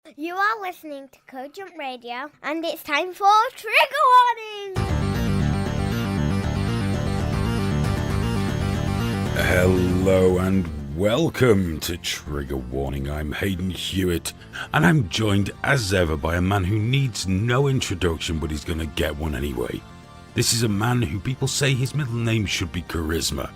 You are listening to Cogent Radio, and it's time for Trigger Warning! Hello and welcome to Trigger Warning. I'm Hayden Hewitt, and I'm joined as ever by a man who needs no introduction, but he's gonna get one anyway. This is a man who people say his middle name should be Charisma.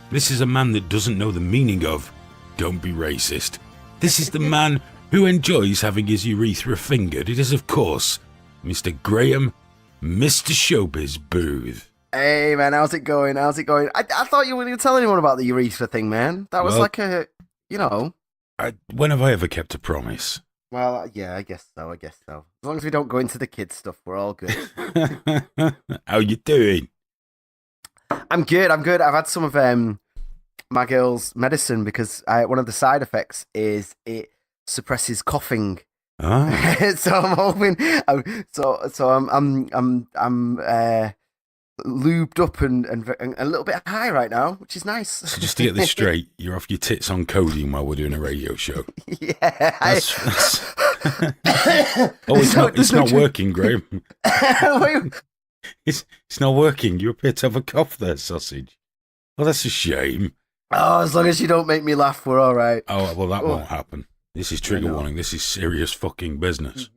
This is a man that doesn't know the meaning of don't be racist. This is the man who enjoys having his urethra fingered. It is, of course, Mr. Graham, Mr. Showbiz Booth. Hey man, how's it going? I thought you weren't going to tell anyone about the urethra thing, man. That was When have I ever kept a promise? Well, yeah, I guess so. As long as we don't go into the kids stuff, we're all good. How you doing? I'm good. I've had some of my girl's medicine because one of the side effects is it suppresses coughing. Oh. So I'm hoping. I'm lubed up and a little bit high right now, which is nice. So just to get this straight, you're off your tits on codeine while we're doing a radio show. Yeah. It's not working, Graham. It's not working. You appear to have a cough there, sausage. Oh, that's a shame. Oh, as long as you don't make me laugh, we're all right. Oh, well, that won't happen. This is Trigger Warning. This is serious fucking business.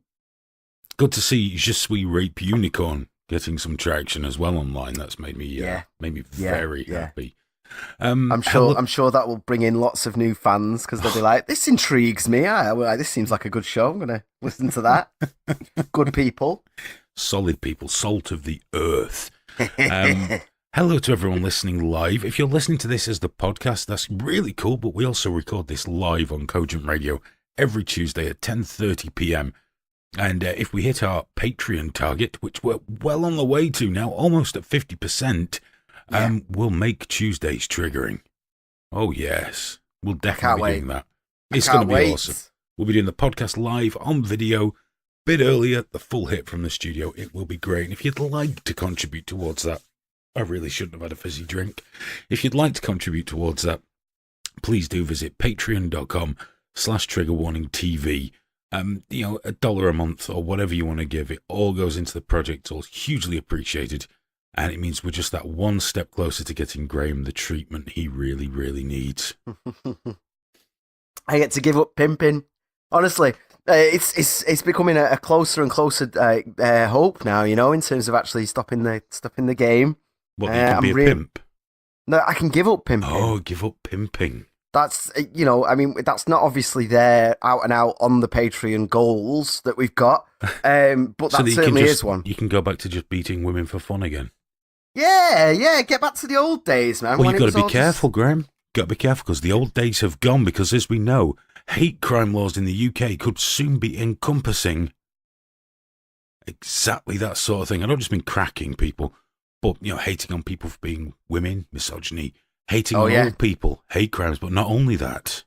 Good to see Je Suis Rape Unicorn getting some traction as well online. That's made me very happy. I'm sure that will bring in lots of new fans because they'll be like, "This intrigues me. This seems like a good show. I'm gonna listen to that." Good people, solid people, salt of the earth. Hello to everyone listening live. If you're listening to this as the podcast, that's really cool, but we also record this live on Cogent Radio every Tuesday at 10:30 p.m. And if we hit our Patreon target, which we're well on the way to now, almost at 50%, we'll make Tuesdays triggering. Oh, yes. We'll definitely be doing that. It's going to be awesome. We'll be doing the podcast live on video, bit earlier, the full hit from the studio. It will be great. And if you'd like to contribute towards that, I really shouldn't have had a fizzy drink. If you'd like to contribute towards that, please do visit patreon.com/triggerwarningtv. $1 a month or whatever you want to give. It all goes into the project. It's all hugely appreciated. And it means we're just that one step closer to getting Graham the treatment he really, really needs. I get to give up pimping. Honestly, it's becoming a closer and closer hope now, in terms of actually stopping the game. What, you can be a pimp? No, I can give up pimping. Oh, give up pimping. That's, that's not obviously there out and out on the Patreon goals that we've got, but that certainly is one. You can go back to just beating women for fun again. Yeah, get back to the old days, man. Well, you've got to be careful, Graham. Got to be careful because the old days have gone because, as we know, hate crime laws in the UK could soon be encompassing exactly that sort of thing. I don't just mean cracking people, but, hating on people for being women, misogyny, hating on old people, hate crimes, but not only that,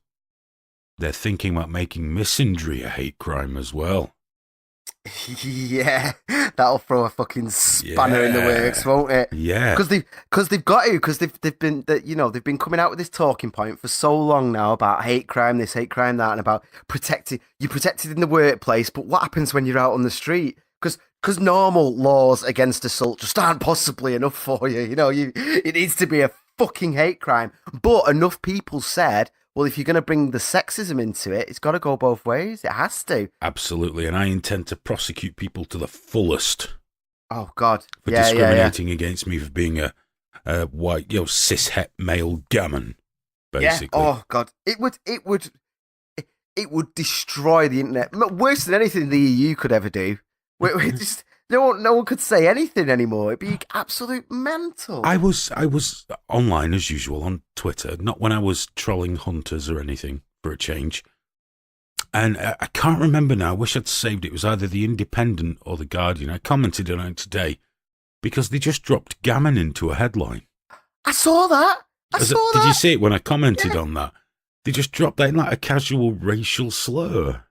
they're thinking about making misandry a hate crime as well. Yeah, that'll throw a fucking spanner in the works, won't it? Yeah, because they've got to, because they've been coming out with this talking point for so long now about hate crime, this hate crime, that, and about you're protected in the workplace, but what happens when you're out on the street? Because normal laws against assault just aren't possibly enough for you. It needs to be a fucking hate crime. But enough people said, well, if you're going to bring the sexism into it, it's got to go both ways. It has to. Absolutely. And I intend to prosecute people to the fullest. Oh, God. For discriminating against me for being a white, cis-het male gammon, basically. Yeah. Oh, God. It would destroy the internet. Worse than anything the EU could ever do. We just... No one could say anything anymore. It'd be absolute mental. I was online as usual on Twitter, not when I was trolling hunters or anything for a change. And I can't remember now. I wish I'd saved it. It was either The Independent or The Guardian. I commented on it today because they just dropped Gammon into a headline. I saw that. Did you see it when I commented on that? They just dropped that in like a casual racial slur.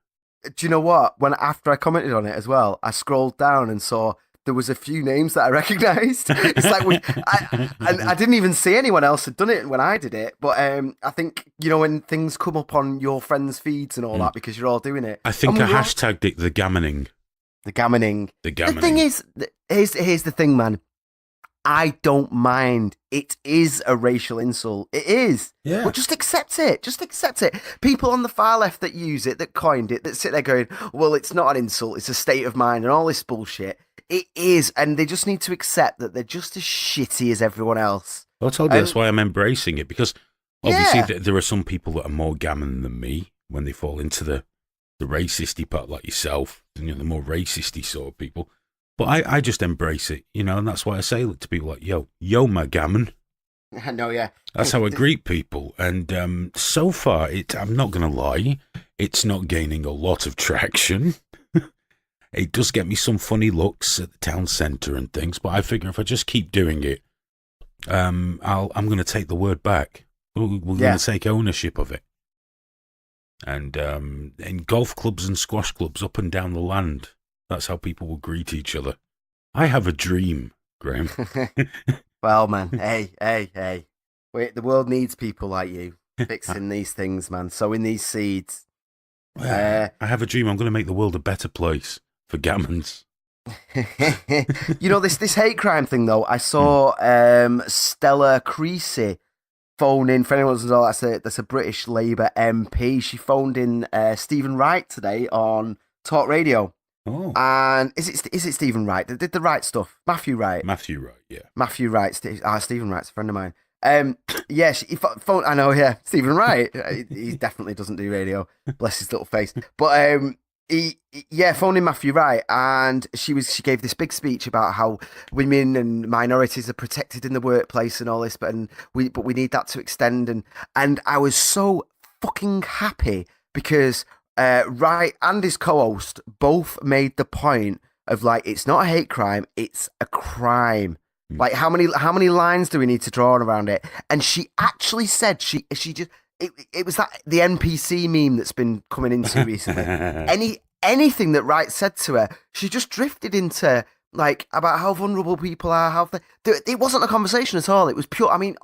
Do you know what? After I commented on it as well, I scrolled down and saw there was a few names that I recognised. It's like I didn't even see anyone else had done it when I did it. But I think, when things come up on your friends' feeds and all that, because you're all doing it. I think I hashtagged it the Gammoning. The Gammoning. The Gammoning. The thing is, here's the thing, man. I don't mind. It is a racial insult. It is. Yeah. But just accept it. Just accept it. People on the far left that use it, that coined it, that sit there going, well, it's not an insult, it's a state of mind and all this bullshit. It is. And they just need to accept that they're just as shitty as everyone else. I told you that's why I'm embracing it, because obviously there are some people that are more gammon than me when they fall into the racisty part, like yourself, and the more racisty sort of people. But I just embrace it, and that's why I say to people like, yo, my gammon. I know, yeah. That's how I greet people. And so far, I'm not going to lie, it's not gaining a lot of traction. It does get me some funny looks at the town centre and things, but I figure if I just keep doing it, I'm going to take the word back. We're going to take ownership of it. And in golf clubs and squash clubs up and down the land, that's how people will greet each other. I have a dream, Graham. Well, man, hey. Wait, the world needs people like you fixing these things, man. Sowing these seeds. I have a dream. I'm going to make the world a better place for Gammons. This hate crime thing, though, I saw Stella Creasy phone in. For anyone who doesn't know, that's a British Labour MP. She phoned in Stephen Wright today on Talk Radio. Oh. And is it Stephen Wright that did the right stuff? Matthew Wright, yeah. Matthew Wright. Stephen Wright's a friend of mine. He phoned. I know, yeah. Stephen Wright. He definitely doesn't do radio. Bless his little face. But he phoned in Matthew Wright, and she gave this big speech about how women and minorities are protected in the workplace and all this, but we need that to extend. And I was so fucking happy because Wright and his co-host both made the point of, like, it's not a hate crime, it's a crime. Like, how many lines do we need to draw around it? And she actually said she just it was that the NPC meme that's been coming into recently. Anything that Wright said to her, she just drifted into, like, about how vulnerable people are. It wasn't a conversation at all. It was pure. I mean,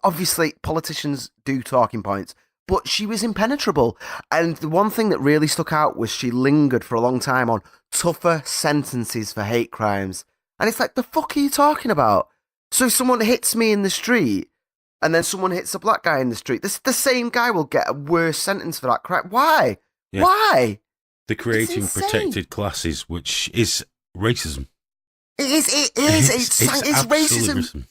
obviously politicians do talking points, but she was impenetrable. And the one thing that really stuck out was she lingered for a long time on tougher sentences for hate crimes. And it's like, the fuck are you talking about? So if someone hits me in the street and then someone hits a black guy in the street, the same guy will get a worse sentence for that crime. Why? Yeah. Why? They're creating protected classes, which is racism. It is. It's racism.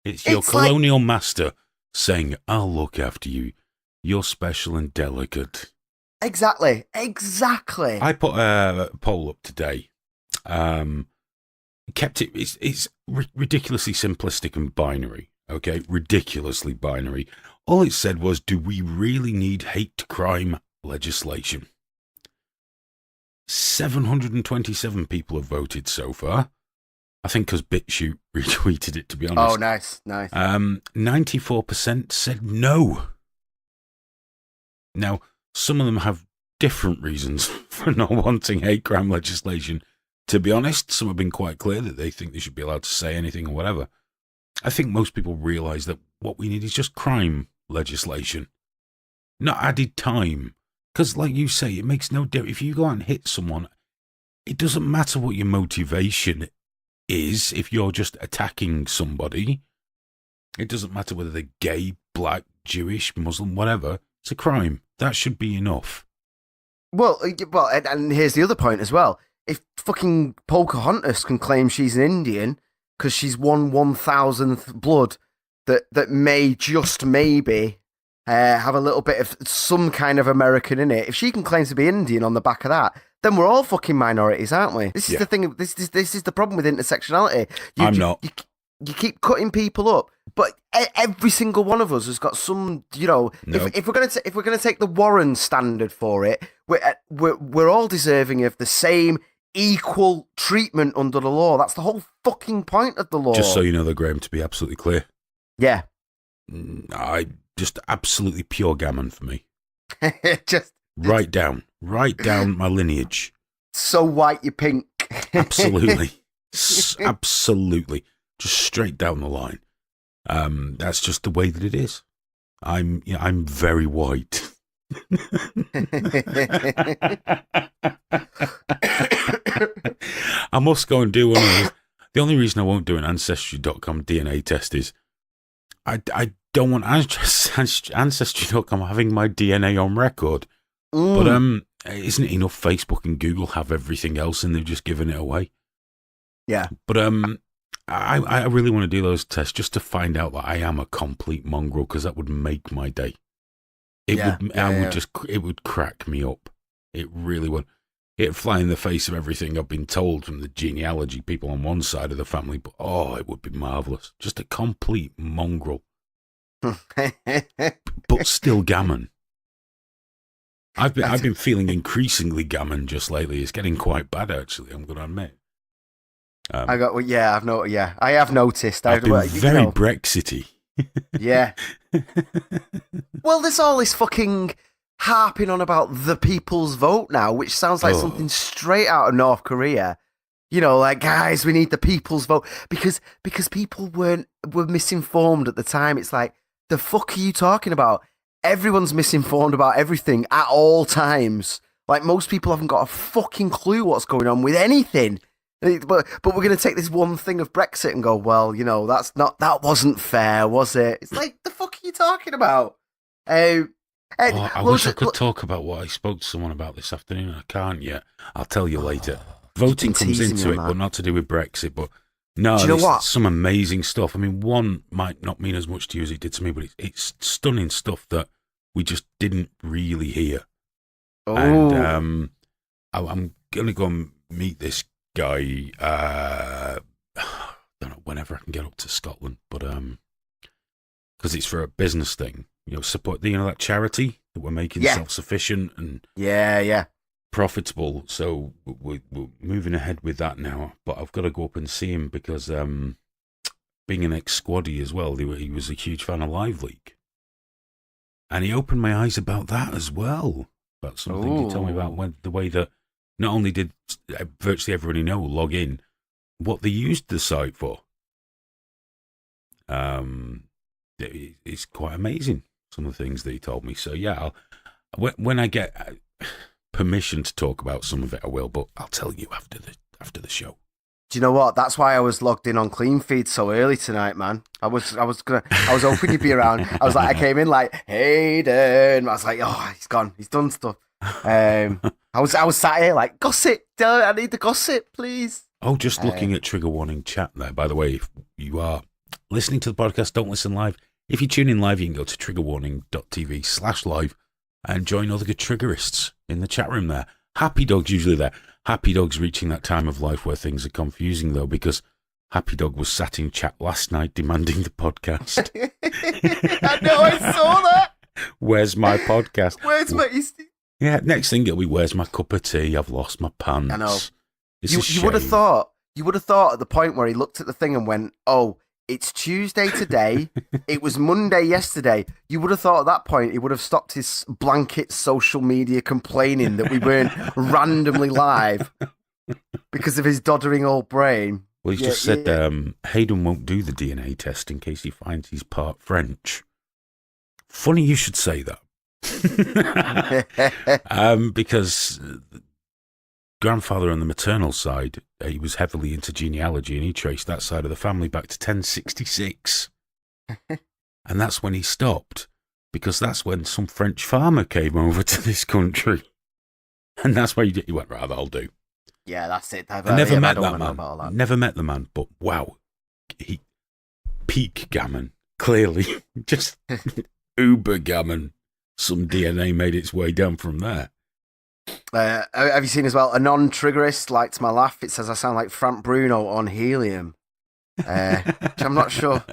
It's your colonial master saying, I'll look after you. You're special and delicate. Exactly. I put a poll up today. Kept it. It's ridiculously simplistic and binary. Okay, ridiculously binary. All it said was, do we really need hate crime legislation? 727 people have voted so far. I think because BitChute retweeted it, to be honest. Oh, nice. 94% said no. Now, some of them have different reasons for not wanting hate crime legislation. To be honest, some have been quite clear that they think they should be allowed to say anything or whatever. I think most people realise that what we need is just crime legislation, not added time. Because, like you say, it makes no difference. If you go out and hit someone, it doesn't matter what your motivation is. If you're just attacking somebody, it doesn't matter whether they're gay, black, Jewish, Muslim, whatever. It's a crime. That should be enough. Well, and here's the other point as well. If fucking Pocahontas can claim she's an Indian because she's 1/1000th blood that may just maybe have a little bit of some kind of American in it, if she can claim to be Indian on the back of that, then we're all fucking minorities, aren't we? This is the thing. This is the problem with intersectionality. I'm not. You keep cutting people up, but every single one of us has got some. Nope. If we're gonna take the Warren standard for it, we're all deserving of the same equal treatment under the law. That's the whole fucking point of the law. Just so you know, though, Graham, to be absolutely clear. Yeah. Just absolutely pure Gammon for me. Just write down my lineage. So white, you pink. Absolutely. Absolutely. Just straight down the line. That's just the way that it is. I'm very white. I must go and do one of those. The only reason I won't do an Ancestry.com DNA test is I don't want Ancestry.com having my DNA on record. But isn't it enough Facebook and Google have everything else and they've just given it away? Yeah. But I really want to do those tests just to find out that I am a complete mongrel, because that would make my day. It would crack me up. It really would. It'd fly in the face of everything I've been told from the genealogy people on one side of the family, but it would be marvellous. Just a complete mongrel. But still Gammon. I've been feeling increasingly Gammon just lately. It's getting quite bad, actually, I'm going to admit. I have noticed. I've been very Brexity. Yeah. Well, there's all this fucking harping on about the people's vote now, which sounds like something straight out of North Korea. You know, like, guys, we need the people's vote because people were misinformed at the time. It's like, the fuck are you talking about? Everyone's misinformed about everything at all times. Like, most people haven't got a fucking clue what's going on with anything. But we're going to take this one thing of Brexit and go, well, you know, that wasn't fair, was it? It's like, the fuck are you talking about? I wish I could talk about what I spoke to someone about this afternoon. I can't yet. I'll tell you later. Voting comes into it, but not to do with Brexit. But no, do you know what? Some amazing stuff. I mean, one might not mean as much to you as it did to me, but it's stunning stuff that we just didn't really hear. Oh. And I'm going to go and meet this guy, I don't know, whenever I can get up to Scotland, but because it's for a business thing, you know, support that charity that we're making self-sufficient and profitable. So we're moving ahead with that now. But I've got to go up and see him because being an ex-squaddy as well, he was a huge fan of Live Leak, and he opened my eyes about that as well. About something he told me about the way that not only did virtually everybody know log in, what they used the site for. It's quite amazing, some of the things that he told me. So yeah, when I get permission to talk about some of it, I will. But I'll tell you after the show. Do you know what? That's why I was logged in on Clean Feed so early tonight, man. I was hoping you'd be around. I was like, I came in like, Hayden. I was like, oh, he's gone. He's done stuff. I was sat here like, gossip. I need the gossip, please. Oh, just looking at Trigger Warning chat there. By the way, if you are listening to the podcast, don't listen live. If you tune in live, you can go to triggerwarning.tv/live and join other good triggerists in the chat room there. Happy Dog's usually there. Happy Dog's reaching that time of life where things are confusing, though, because Happy Dog was sat in chat last night demanding the podcast. I know, I saw that. Where's my podcast? Where's my... Yeah, next thing it'll be, where's my cup of tea? I've lost my pants. I know. You would have thought at the point where he looked at the thing and went, oh, it's Tuesday today. It was Monday yesterday. You would have thought at that point he would have stopped his blanket social media complaining that we weren't randomly live because of his doddering old brain. Well, he just said Hayden won't do the DNA test in case he finds he's part French. Funny you should say that. Because grandfather on the maternal side, he was heavily into genealogy, and he traced that side of the family back to 1066. And that's when he stopped, because that's when some French farmer came over to this country. And that's why he went, right, that'll do. Yeah, that's it. I never met that man. Never met the man, but wow. He peak Gammon, clearly. Just uber Gammon. Some DNA made its way down from there. Have you seen as well, a non-triggerist liked my laugh. It says I sound like Frank Bruno on helium. Which I'm not sure.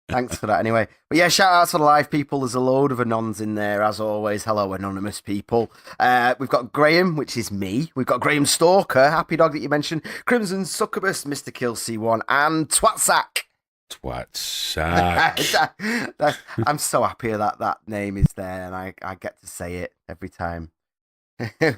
Thanks for that anyway. But yeah, shout out to the live people. There's a load of anons in there, as always. Hello, anonymous people. We've got Graham, which is me. We've got Graham Stalker, Happy Dog that you mentioned, Crimson Succubus, Mr. Kill C1, and Twatsack. Twatsack. I'm so happy that name is there, and I get to say it every time.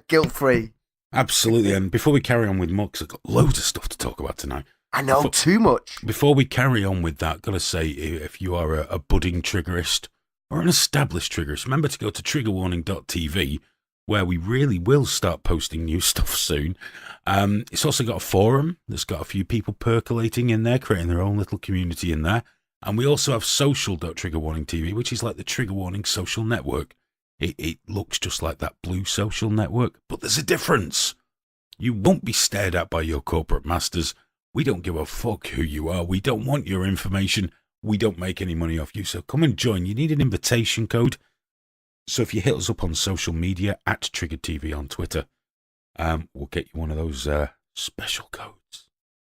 Guilt-free. Absolutely. And before we carry on with Mux, I've got loads of stuff to talk about tonight. I know, too much. Before we carry on with that, got to say, if you are a budding triggerist or an established triggerist, remember to go to TriggerWarning.tv, where we really will start posting new stuff soon. It's also got a forum that's got a few people percolating in there, creating their own little community in there. And we also have social.triggerwarning.tv, which is like the Trigger Warning social network. It looks just like that blue social network, but there's a difference. You won't be stared at by your corporate masters. We don't give a fuck who you are. We don't want your information. We don't make any money off you. So come and join. You need an invitation code. So if you hit us up on social media, at TriggerTV on Twitter, we'll get you one of those special codes.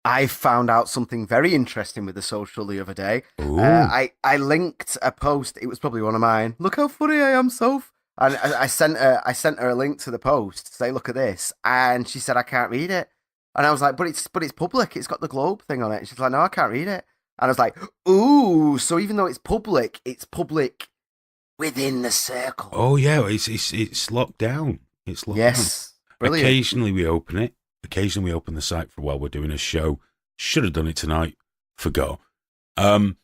I found out something very interesting with the social the other day. I linked a post. It was probably one of mine. Look how funny I am, Soph. And I sent her a link to the post to say, look at this. And she said, I can't read it. And I was like, but it's public. It's got the globe thing on it. She's like, no, I can't read it. And I was like, ooh, so even though it's public within the circle. Oh yeah, it's locked down. It's locked down. Yes. Brilliant. Occasionally we open it. Occasionally we open the site for while we're doing a show. Should have done it tonight. Forgot. But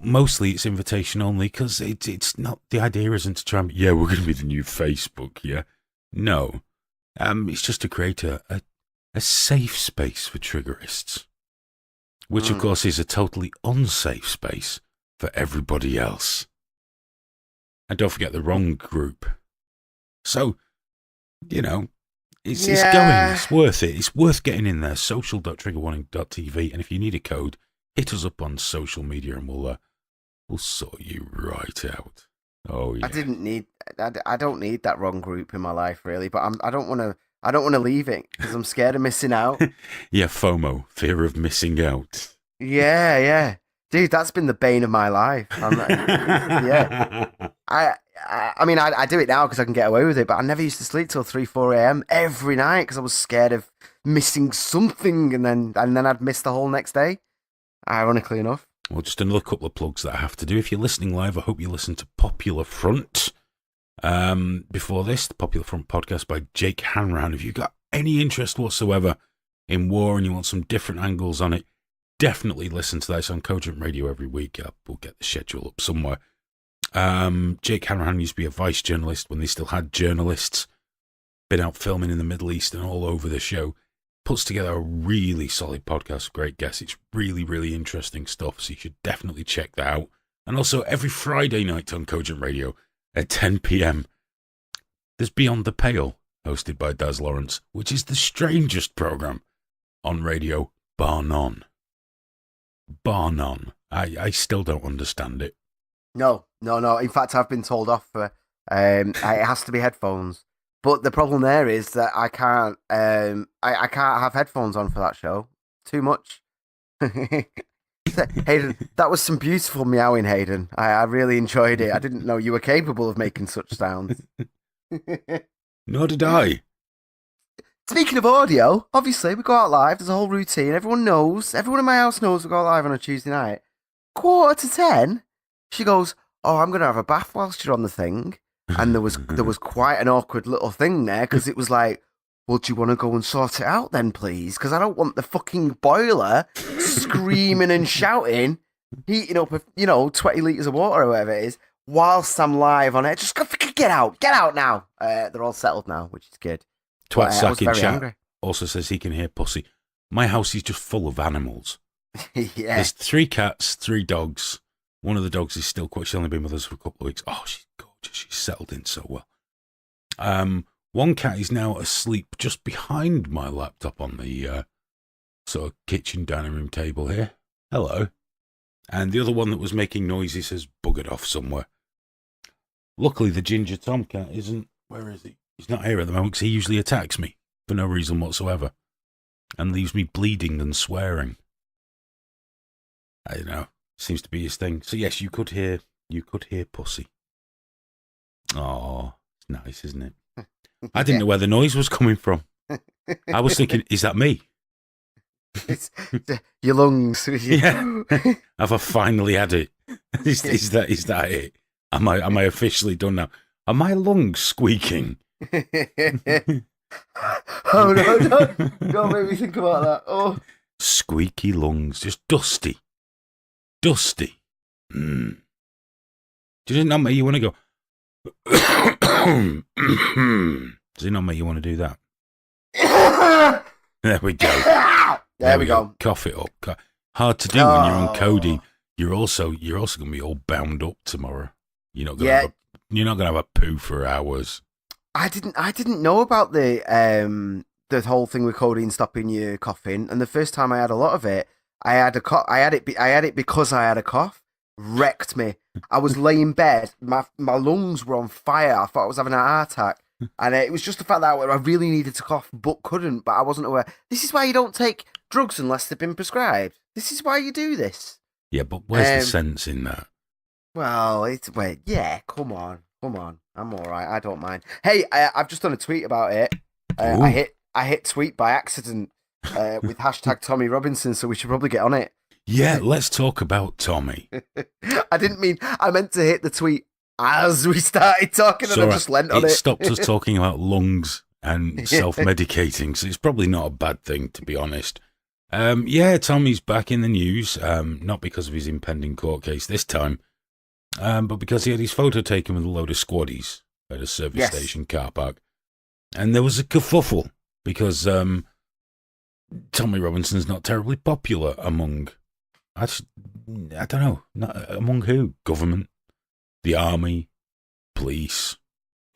mostly it's invitation only because it's not, the idea isn't to try and, we're going to be the new Facebook, yeah. No. It's just to create a safe space for triggerists, which of course is a totally unsafe space for everybody else. And don't forget the wrong group. So, it's going. It's worth it. It's worth getting in there. Social.triggerwarning.tv. And if you need a code, hit us up on social media and we'll sort you right out. Oh yeah. I don't need that wrong group in my life really, but I don't want to leave it because I'm scared of missing out. Yeah, FOMO, fear of missing out. Yeah. Dude, that's been the bane of my life. Yeah. I mean, I do it now because I can get away with it, but I never used to sleep till 3, 4 a.m. every night because I was scared of missing something, and then I'd miss the whole next day. Ironically enough. Well, just another couple of plugs that I have to do. If you're listening live, I hope you listen to Popular Front. Before this, the Popular Front podcast by Jake Hanrahan. If you've got any interest whatsoever in war and you want some different angles on it, definitely listen to that. It's on Cogent Radio every week. We'll get the schedule up somewhere. Jake Hanrahan used to be a Vice journalist when they still had journalists. Been out filming in the Middle East and all over the show. Puts together a really solid podcast with great guests. It's really, really interesting stuff, so you should definitely check that out. And also, every Friday night on Cogent Radio at 10 p.m, there's Beyond the Pale, hosted by Daz Lawrence, which is the strangest program on radio, bar none. Bar none. I still don't understand it. No. In fact, I've been told off for it has to be headphones. But the problem there is that I can't I can't have headphones on for that show. Too much. Hayden, that was some beautiful meowing, Hayden. I really enjoyed it. I didn't know you were capable of making such sounds. Nor did I. Speaking of audio, obviously we go out live. There's a whole routine. Everyone in my house knows we go out live on a Tuesday night. 9:45, she goes, "Oh, I'm going to have a bath whilst you're on the thing." And there was quite an awkward little thing there because it was like, well, do you want to go and sort it out then, please? Because I don't want the fucking boiler screaming and shouting, heating up, 20 litres of water or whatever it is, whilst I'm live on it. Just go, get out now. They're all settled now, which is good. Twat Sack in chat also says he can hear pussy. My house is just full of animals. Yeah. There's 3 cats, 3 dogs. One of the dogs is still she's only been with us for a couple of weeks. Oh, she's gorgeous. She's settled in so well. One cat is now asleep just behind my laptop on the sort of kitchen dining room table here. Hello. And the other one that was making noises has buggered off somewhere. Luckily, the ginger tomcat isn't. Where is he? He's not here at the moment because he usually attacks me for no reason whatsoever and leaves me bleeding and swearing. I don't know. Seems to be his thing. So yes, you could hear pussy. Oh, it's nice, isn't it? I didn't know where the noise was coming from. I was thinking, is that me? It's your lungs. Yeah. Have I finally had it? Is that it? Am I officially done now? Are my lungs squeaking? Oh no, don't make me think about that. Oh, Squeaky lungs, just dusty. Dusty. Does it not make you want to go? Does it not make you want to do that? There we go. There we go. Cough it up. Hard to do when you're on Cody. You're also gonna be all bound up tomorrow. You're not gonna have a poo for hours. I didn't know about the whole thing with codeine stopping you coughing, and the first time I had a lot of it, I had it because I had a cough. Wrecked me. I was laying in bed. My lungs were on fire. I thought I was having a heart attack, and it was just the fact that I really needed to cough but couldn't. But I wasn't aware. This is why you don't take drugs unless they've been prescribed. This is why you do this. Yeah, but where's the sense in that? Well, yeah. Come on. I'm all right. I don't mind. Hey, I've just done a tweet about it. I hit tweet by accident with hashtag Tommy Robinson, so we should probably get on it. Yeah, let's talk about Tommy. I meant to hit the tweet as we started talking, and I just lent on it. It stopped us talking about lungs and self-medicating, so it's probably not a bad thing, to be honest. Yeah, Tommy's back in the news, not because of his impending court case this time, but because he had his photo taken with a load of squaddies at a service station car park. And there was a kerfuffle, because Tommy Robinson's not terribly popular among... I don't know. Among who? Government, the army, police,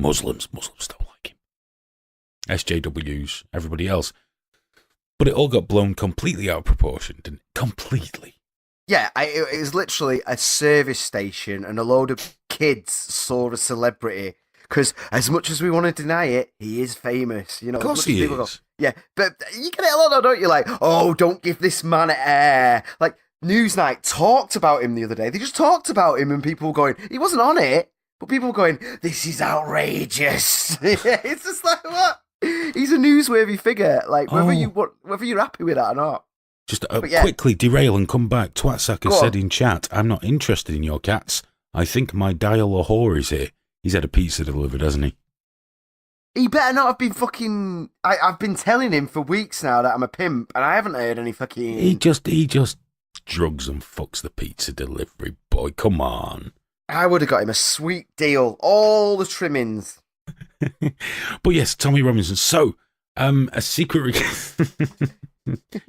Muslims. Muslims don't like him. SJWs, everybody else. But it all got blown completely out of proportion, didn't it? Completely. Yeah, it was literally a service station, and a load of kids saw a celebrity. Because as much as we want to deny it, he is famous. You know, of course he is. Go, yeah, but you get it a lot, though, don't you? Like, oh, don't give this man air. Like, Newsnight talked about him the other day. They just talked about him, and people were going, he wasn't on it, but people were going, this is outrageous. It's just like, what? He's a newsworthy figure. Like, whether you're happy with that or not. Just quickly derail and come back. Twatsacker said in chat, I'm not interested in your cats. I think my dial-a-whore is here. He's had a pizza delivered, hasn't he? He better not have been fucking... I've been telling him for weeks now that I'm a pimp, and I haven't heard any fucking... He just drugs and fucks the pizza delivery boy. Come on. I would have got him a sweet deal. All the trimmings. But yes, Tommy Robinson. So, a secret...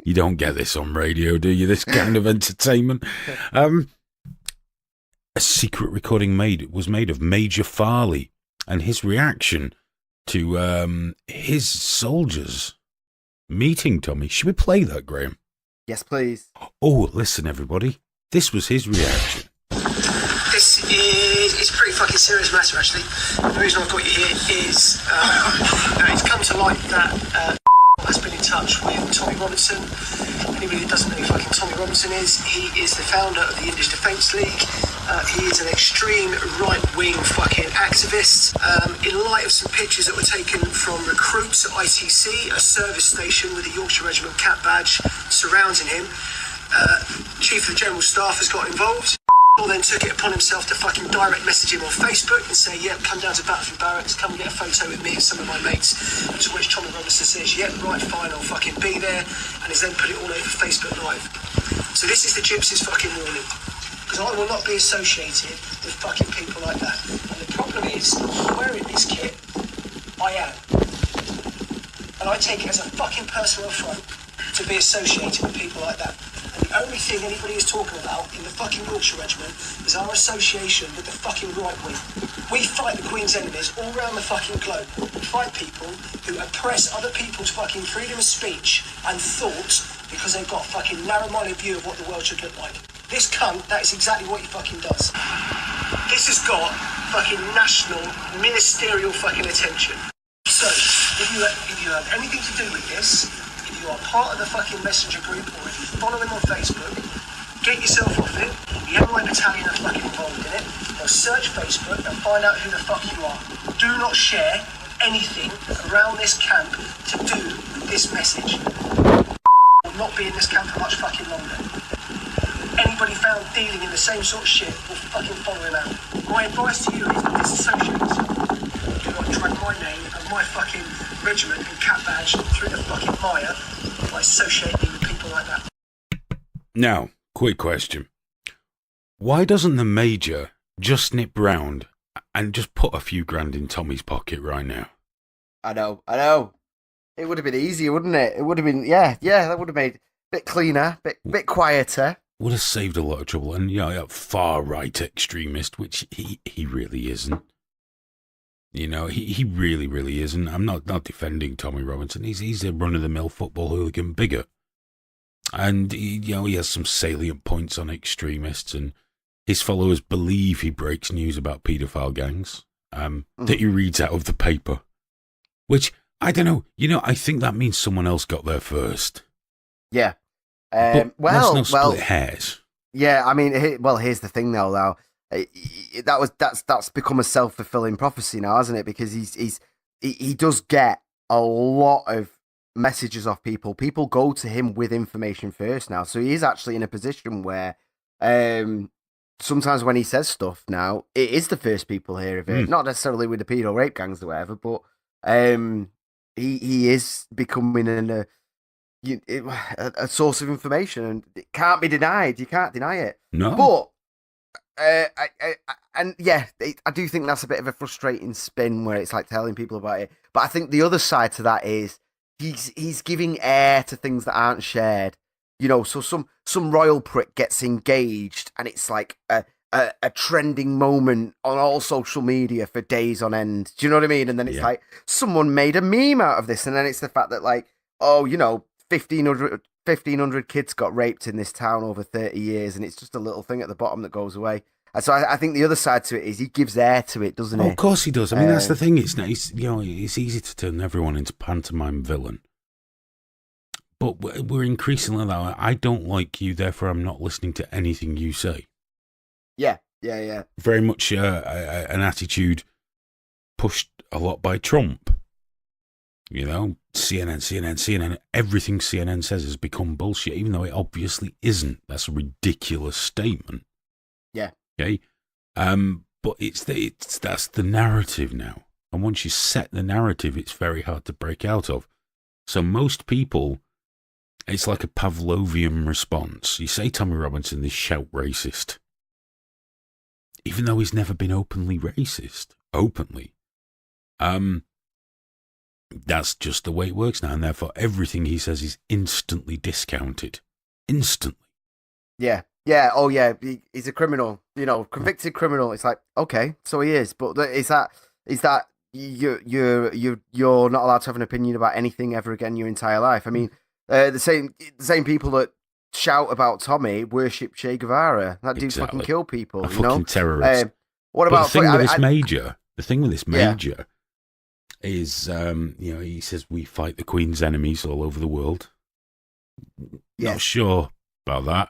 You don't get this on radio, do you? This kind of entertainment. A secret recording was made of Major Farley and his reaction to his soldiers meeting Tommy. Should we play that, Graham? Yes, please. Oh, listen, everybody. This was his reaction. This is it's a pretty fucking serious matter, actually. The reason I've got you here is it's come to light that has been in touch with Tommy Robinson. Anybody that doesn't know who fucking Tommy Robinson is, he is the founder of the English Defence League. He is an extreme right-wing fucking activist. In light of some pictures that were taken from recruits at ITC, a service station with a Yorkshire Regiment cap badge surrounding him, Chief of the General Staff has got involved. Then took it upon himself to fucking direct message him on Facebook and say, yeah, come down to Battlefield Barracks, come and get a photo with me and some of my mates. To which Tommy Robinson says, yeah, right, fine, I'll fucking be there. And has then put it all over Facebook Live. So this is the gypsy's fucking warning. Because I will not be associated with fucking people like that. And the problem is, wearing this kit, I am. And I take it as a fucking personal affront to be associated with people like that. And the only thing anybody is talking about in the fucking Yorkshire Regiment is our association with the fucking right wing. We fight the Queen's enemies all around the fucking globe. We fight people who oppress other people's fucking freedom of speech and thought because they've got a fucking narrow-minded view of what the world should look like. This cunt, that is exactly what he fucking does. This has got fucking national, ministerial fucking attention. So, if you have anything to do with this, if you are part of the fucking messenger group or if you follow him on Facebook, get yourself off it. The MI Battalion are fucking involved in it. Now search Facebook and find out who the fuck you are. Do not share anything around this camp to do with this message. Will not be in this camp for much fucking longer. Anybody found dealing in the same sort of shit will fucking follow him out. My advice to you is disassociate yourself. Do not drag my name and my fucking regiment and cat badge through the fucking mire by associating with people like that. Now, quick question. Why doesn't the Major just nip round and just put a few grand in Tommy's pocket right now? I know. It would have been easier, wouldn't it? It would have been, yeah, that would have made it a bit cleaner, bit quieter. Would have saved a lot of trouble. And, a far-right extremist, which he really isn't. He really, really isn't. I'm not defending Tommy Robinson. He's a run-of-the-mill football hooligan bigot. And, he has some salient points on extremists, and his followers believe he breaks news about paedophile gangs that he reads out of the paper. Which, I don't know, I think that means someone else got there first. Yeah. Let's not split hairs. Yeah, I mean, here's the thing though. That's become a self-fulfilling prophecy now, hasn't it? Because he does get a lot of messages off people. People go to him with information first now, so he is actually in a position where sometimes when he says stuff now, it is the first people hear of it. Not necessarily with the pedo rape gangs or whatever, but he is becoming a source of information, and it can't be denied. You can't deny it. No, but. I do think that's a bit of a frustrating spin where it's like telling people about it. But I think the other side to that is he's giving air to things that aren't shared. So some royal prick gets engaged, and it's like a trending moment on all social media for days on end. Do you know what I mean? And then it's like someone made a meme out of this, and then it's the fact that 1,500 kids got raped in this town over 30 years, and it's just a little thing at the bottom that goes away. And so I think the other side to it is he gives air to it, doesn't he? Of course he does. I mean, that's the thing. It's easy to turn everyone into pantomime villain. But we're increasingly that. I don't like you, therefore I'm not listening to anything you say. Yeah. Very much an attitude pushed a lot by Trump. CNN, everything CNN says has become bullshit, even though it obviously isn't. That's a ridiculous statement. Yeah. Okay. But that's the narrative now. And once you set the narrative, it's very hard to break out of. So most people, it's like a Pavlovian response. You say Tommy Robinson, they shout racist. Even though he's never been openly racist. Openly. That's just the way it works now, and therefore everything he says is instantly discounted. Instantly. Yeah. Oh, yeah. He's a criminal. Convicted criminal. It's like, okay, so he is. But is that you're not allowed to have an opinion about anything ever again your entire life? I mean, the same people that shout about Tommy worship Che Guevara. That dude fucking kill people. Fucking terrorist. What about the thing with this major? The thing with this major. Is, he says we fight the Queen's enemies all over the world. Not sure about that.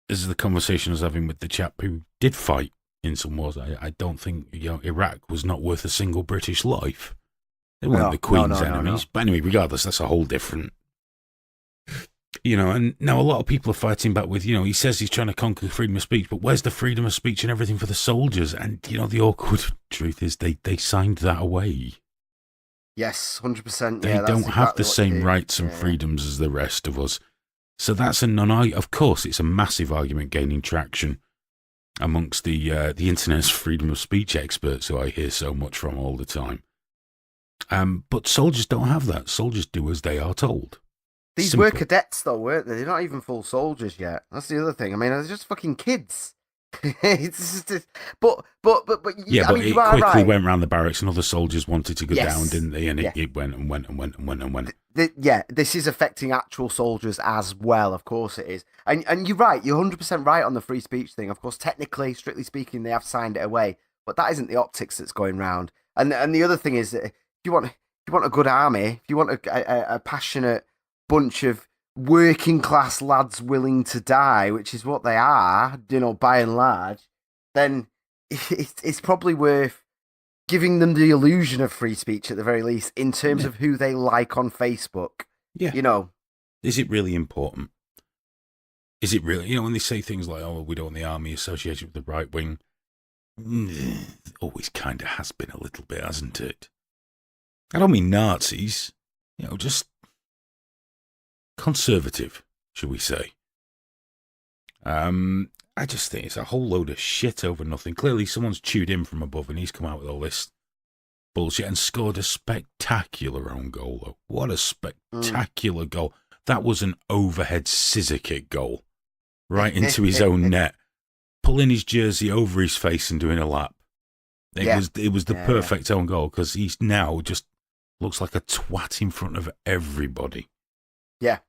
This is the conversation I was having with the chap who did fight in some wars. I don't think, Iraq was not worth a single British life. They weren't the Queen's enemies. No. But anyway, regardless, that's a whole different... and now a lot of people are fighting back with, he says he's trying to conquer freedom of speech, but where's the freedom of speech and everything for the soldiers? And, the awkward truth is they signed that away. Yes, 100%. They don't have the same rights and freedoms as the rest of us. So that's of course, it's a massive argument gaining traction amongst the internet's freedom of speech experts who I hear so much from all the time. But soldiers don't have that. Soldiers do as they are told. These Simple. were cadets, though, weren't they? They're not even full soldiers yet. That's the other thing. I mean, they're just fucking kids. But it quickly went round the barracks, and other soldiers wanted to go down, didn't they? And it went and went. This is affecting actual soldiers as well. Of course, it is. And you're right. You're 100% right on the free speech thing. Of course, technically, strictly speaking, they have signed it away, but that isn't the optics that's going round. And the other thing is that if you want a good army, if you want a passionate bunch of working class lads willing to die, which is what they are, by and large, then it's probably worth giving them the illusion of free speech at the very least in terms of who they like on Facebook. Yeah. Is it really important? Is it really, when they say things like, oh, we don't want the army associated with the right wing, always kind of has been a little bit, hasn't it? I don't mean Nazis, just conservative, should we say. I just think it's a whole load of shit over nothing. Clearly someone's chewed in from above and he's come out with all this bullshit and scored a spectacular own goal, though. What a spectacular goal. That was an overhead scissor kick goal right into his own net, pulling his jersey over his face and doing a lap. It was the perfect own goal, because he's now just looks like a twat in front of everybody. Yeah.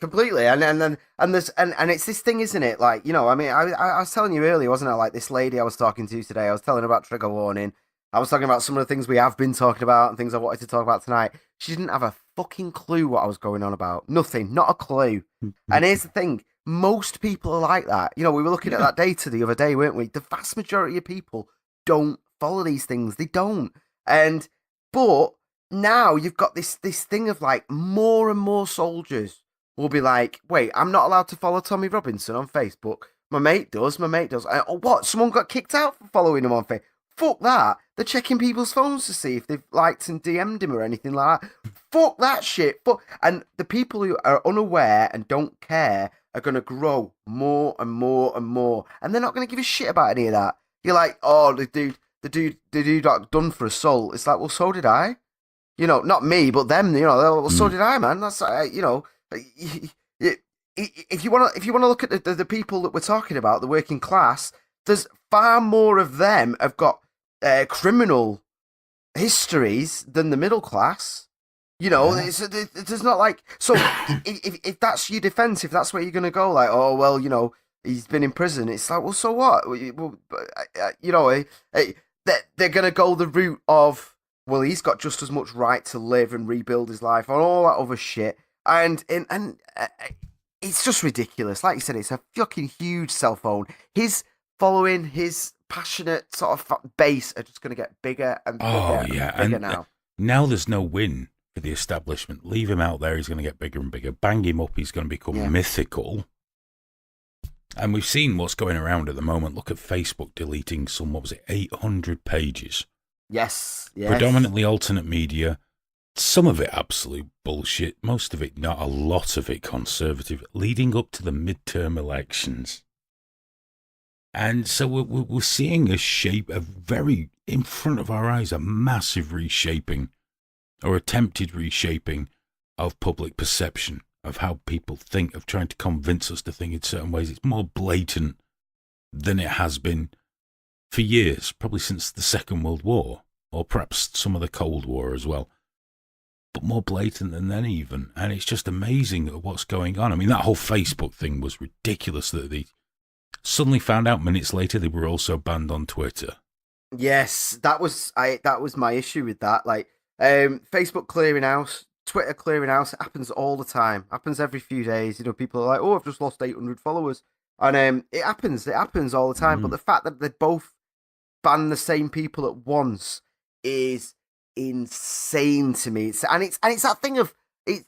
Completely, and it's this thing, isn't it? Like, I mean, I was telling you earlier, wasn't I? Like this lady I was talking to today, I was telling her about trigger warning. I was talking about some of the things we have been talking about and things I wanted to talk about tonight. She didn't have a fucking clue what I was going on about. Nothing, not a clue. And here's the thing: most people are like that. We were looking at that data the other day, weren't we? The vast majority of people don't follow these things. They don't. But now you've got this thing of like more and more soldiers will be like, wait, I'm not allowed to follow Tommy Robinson on Facebook. My mate does. What? Someone got kicked out for following him on Facebook. Fuck that. They're checking people's phones to see if they've liked and DM'd him or anything like that. Fuck that shit. And the people who are unaware and don't care are going to grow more and more and more. And they're not going to give a shit about any of that. You're like, oh, the dude got done for assault. It's like, well, so did I. Not me, but them, well, so did I, man. That's, if you want to look at the people that we're talking about, the working class, there's far more of them have got criminal histories than the middle class. There's not like, so if that's your defense, if that's where you're going to go, like, oh, well, he's been in prison. It's like, well, so what? They're going to go the route of, well, he's got just as much right to live and rebuild his life and all that other shit. And it's just ridiculous. Like you said, it's a fucking huge cell phone. His following, his passionate sort of base are just going to get bigger and bigger now. Now there's no win for the establishment. Leave him out there, he's going to get bigger and bigger. Bang him up, he's going to become mythical. And we've seen what's going around at the moment. Look at Facebook deleting some, 800 pages. Yes. Predominantly alternate media. Some of it absolute bullshit. Most of it not. A lot of it conservative. Leading up to the midterm elections. And so we're seeing in front of our eyes, a massive reshaping or attempted reshaping of public perception, of how people think, of trying to convince us to think in certain ways. It's more blatant than it has been for years, probably since the Second World War, or perhaps some of the Cold War as well. But more blatant than then even. And it's just amazing what's going on. I mean, that whole Facebook thing was ridiculous, that they suddenly found out minutes later they were also banned on Twitter. Yes, that was my issue with that. Like, Facebook clearing house, Twitter clearing house, it happens all the time. Happens every few days. People are like, oh, I've just lost 800 followers. And it happens all the time. But the fact that they both ban the same people at once is insane to me. It's that thing of it,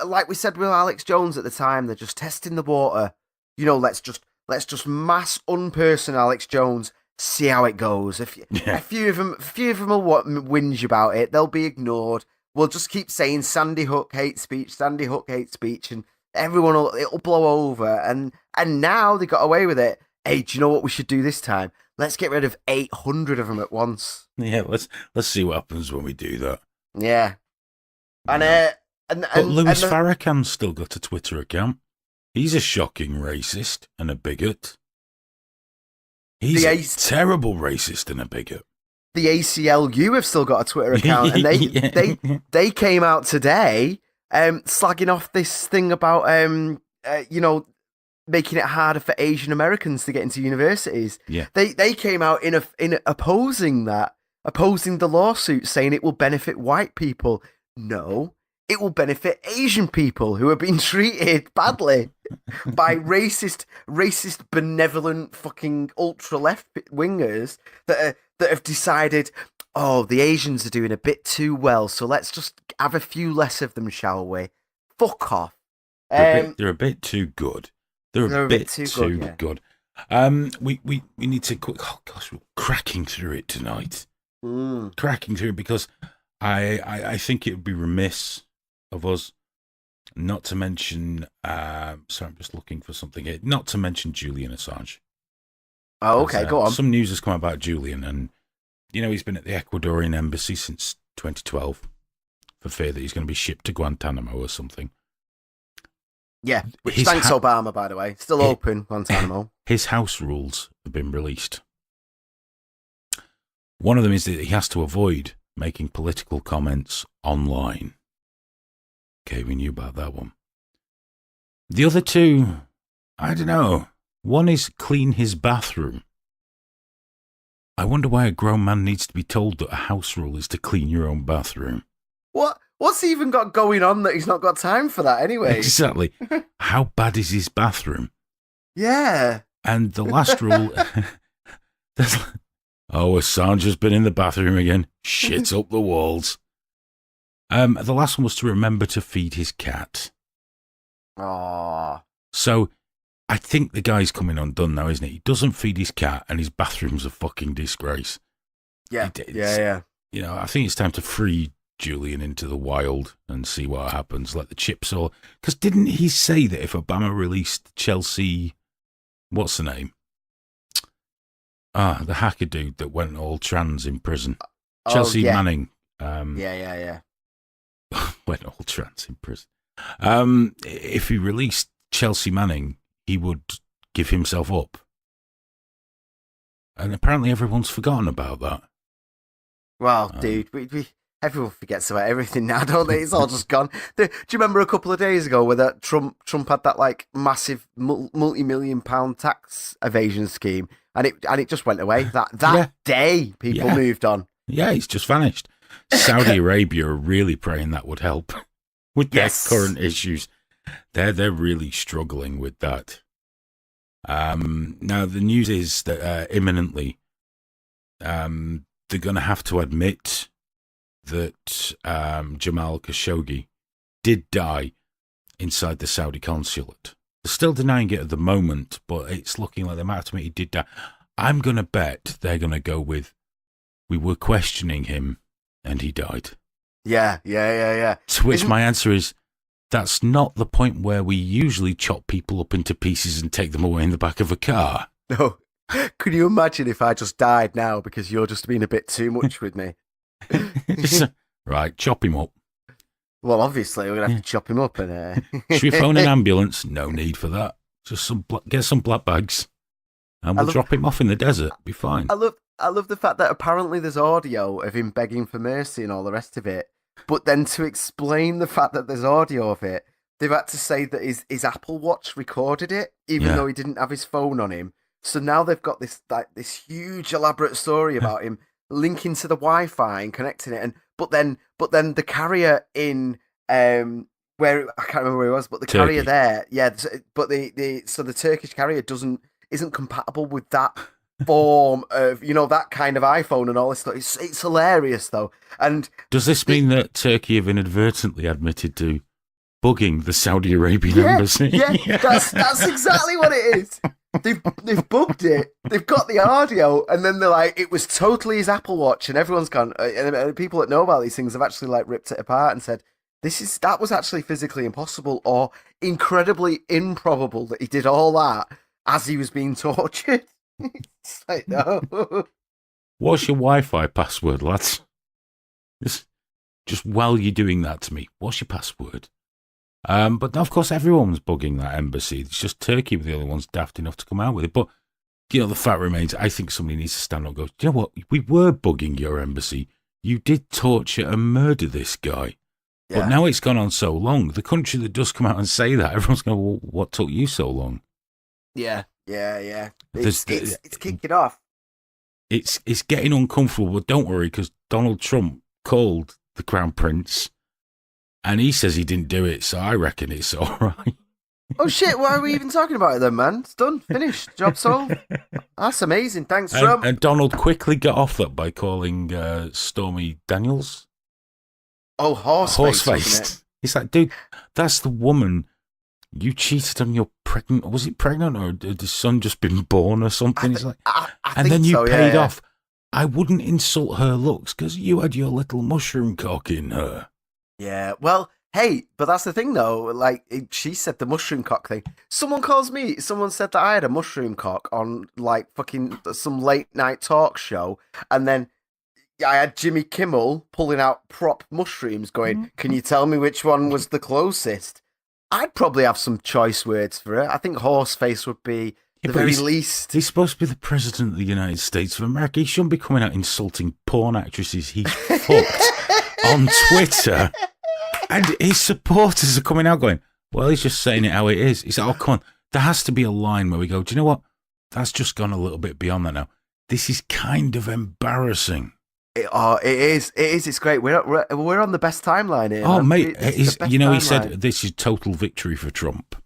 like we said with Alex Jones at the time. They're just testing the water. Let's just mass unperson Alex Jones. See how it goes. A few of them will whinge about it. They'll be ignored. We'll just keep saying Sandy Hook hate speech, and it'll blow over. And now they got away with it. Hey, do you know what we should do this time? Let's get rid of 800 of them at once. Yeah, let's see what happens when we do that. Yeah. But Louis Farrakhan's still got a Twitter account. He's a shocking racist and a bigot. He's a terrible racist and a bigot. The ACLU have still got a Twitter account, and they came out today slagging off this thing about making it harder for Asian Americans to get into universities. Yeah. They came out in opposing the lawsuit, saying it will benefit white people. No, it will benefit Asian people who are being treated badly by racist, benevolent, fucking ultra left wingers that have decided, oh, the Asians are doing a bit too well, so let's just have a few less of them, shall we? Fuck off. They're a bit too good. They're a bit too good. We need to quick. Oh gosh, we're cracking through it tonight. Cracking through it because I think it would be remiss of us not to mention. Sorry, I'm just looking for something here. Not to mention Julian Assange. Oh, okay, go on. Some news has come about Julian, and he's been at the Ecuadorian embassy since 2012 for fear that he's going to be shipped to Guantanamo or something. Yeah, which thanks Obama, by the way. Still open, Guantanamo. His house rules have been released. One of them is that he has to avoid making political comments online. Okay, we knew about that one. The other two, I don't know. One is clean his bathroom. I wonder why a grown man needs to be told that a house rule is to clean your own bathroom. What's he even got going on that he's not got time for that anyway? Exactly. How bad is his bathroom? Yeah. And the last rule... Assange has been in the bathroom again. Shit up the walls. The last one was to remember to feed his cat. Aww. So, I think the guy's coming undone now, isn't he? He doesn't feed his cat, and his bathroom's a fucking disgrace. Yeah. Yeah. I think it's time to free Julian into the wild and see what happens. Let the chips all... Because didn't he say that if Obama released Chelsea... What's the name? The hacker dude that went all trans in prison. Chelsea Manning. Yeah. Went all trans in prison. If he released Chelsea Manning, he would give himself up. And apparently everyone's forgotten about that. Well, dude, everyone forgets about everything now, don't they? It's all just gone. Do you remember a couple of days ago where that Trump had that like massive multi-million pound tax evasion scheme, and it just went away that day? People moved on. Yeah, he's just vanished. Saudi Arabia are really praying that would help with their current issues. They're really struggling with that. Now the news is that imminently, they're going to have to admit that Jamal Khashoggi did die inside the Saudi consulate. They're still denying it at the moment, but it's looking like they might have to admit he did die. I'm going to bet they're going to go with, we were questioning him and he died. Yeah. To which my answer is, that's not the point where we usually chop people up into pieces and take them away in the back of a car. No. Could you imagine if I just died now because you're just being a bit too much with me? Right, chop him up. Well, obviously, we're going to have to chop him up. And Should we phone an ambulance? No need for that. Just get some black bags and we'll drop him off in the desert. Be fine. I love the fact that apparently there's audio of him begging for mercy and all the rest of it. But then to explain the fact that there's audio of it, they've had to say that his Apple Watch recorded it, even though he didn't have his phone on him. So now they've got this huge elaborate story about him linking to the Wi-Fi and connecting it. But then the carrier in where I can't remember where he was, but the Turkey. Carrier there, but the Turkish carrier isn't compatible with that form of that kind of iPhone and all this stuff. It's hilarious though. And does this mean that Turkey have inadvertently admitted to bugging the Saudi Arabian embassy? Yeah, that's exactly what it is. They've bugged it. They've got the audio, and then they're like, it was totally his Apple Watch, and everyone's gone. And people that know about these things have actually like ripped it apart and said, that was actually physically impossible or incredibly improbable that he did all that as he was being tortured. It's like, no. What's your Wi-Fi password, lads? Just while you're doing that to me, what's your password? But of course, everyone's bugging that embassy. It's just Turkey were the only ones daft enough to come out with it. But, the fact remains, I think somebody needs to stand up and go, do you know what? We were bugging your embassy. You did torture and murder this guy. Yeah. But now it's gone on so long. The country that does come out and say that, everyone's going, well, what took you so long? Yeah. It's kicking off. It's getting uncomfortable, but don't worry, because Donald Trump called the Crown Prince, and he says he didn't do it, so I reckon it's all right. Oh shit, why are we even talking about it then, man? It's done, finished, job solved. That's amazing, thanks, Trump. And Donald quickly got off that by calling Stormy Daniels. Oh, horse-faced. He's like, dude, that's the woman you cheated on your pregnant. Was it pregnant or had the son just been born or something? He's like, and then you paid off I wouldn't insult her looks because you had your little mushroom cock in her. Yeah, well, hey, but that's the thing though. Like she said, the mushroom cock thing. Someone said that I had a mushroom cock on like fucking some late night talk show, and then I had Jimmy Kimmel pulling out prop mushrooms, going, "Can you tell me which one was the closest?" I'd probably have some choice words for it. I think horseface would be the very least. He's supposed to be the president of the United States of America. He shouldn't be coming out insulting porn actresses he's fucked on Twitter. And his supporters are coming out going, well, he's just saying it how it is. He's like, oh, come on. There has to be a line where we go, do you know what? That's just gone a little bit beyond that now. This is kind of embarrassing. It is. It's great. We're on the best timeline here. Oh, mate. He timeline. said this is total victory for Trump.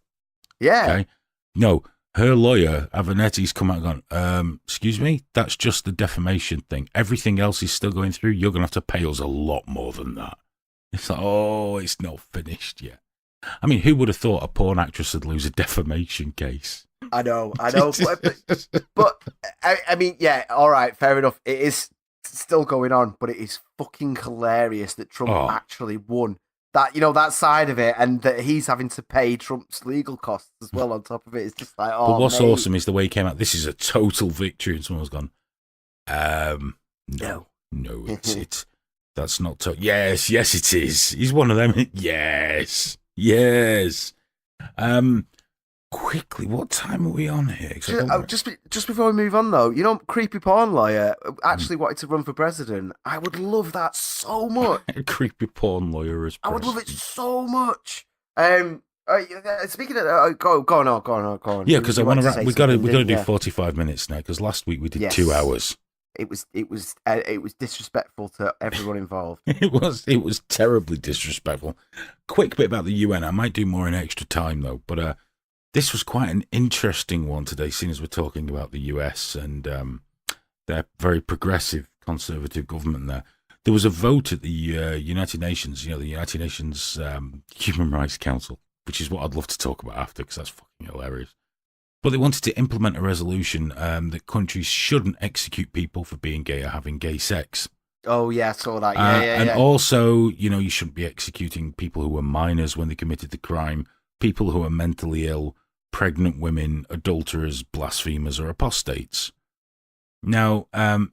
Yeah. Okay? No, her lawyer, Avenetti's come out and gone, excuse me, that's just the defamation thing. Everything else is still going through. You're going to have to pay us a lot more than that. It's like, oh, it's not finished yet. I mean, who would have thought a porn actress would lose a defamation case? I know. but I mean, yeah, all right, fair enough. It is still going on, but it is fucking hilarious that Trump actually won. That side of it, and that he's having to pay Trump's legal costs as well on top of it. It's just like, oh, but what's mate. awesome is the way he came out. This is a total victory, and someone's gone, no, it's that's not total. Yes, it is. He's one of them. Yes. Quickly, what time are we on here? Just before we move on, though, creepy porn lawyer actually wanted to run for president. I would love that so much. Creepy porn lawyer as president. I would love it so much. Speaking of, go on. Yeah, because I want to. We got to do 45 minutes now. Because last week we did 2 hours. It was disrespectful to everyone involved. It was terribly disrespectful. Quick bit about the UN. I might do more in extra time though, but this was quite an interesting one today, seeing as we're talking about the US and their very progressive conservative government there. There was a vote at the United Nations, the United Nations Human Rights Council, which is what I'd love to talk about after, because that's fucking hilarious. But they wanted to implement a resolution that countries shouldn't execute people for being gay or having gay sex. Oh, yeah, I saw that. And also, you shouldn't be executing people who were minors when they committed the crime, people who are mentally ill, pregnant women, adulterers, blasphemers, or apostates. Now,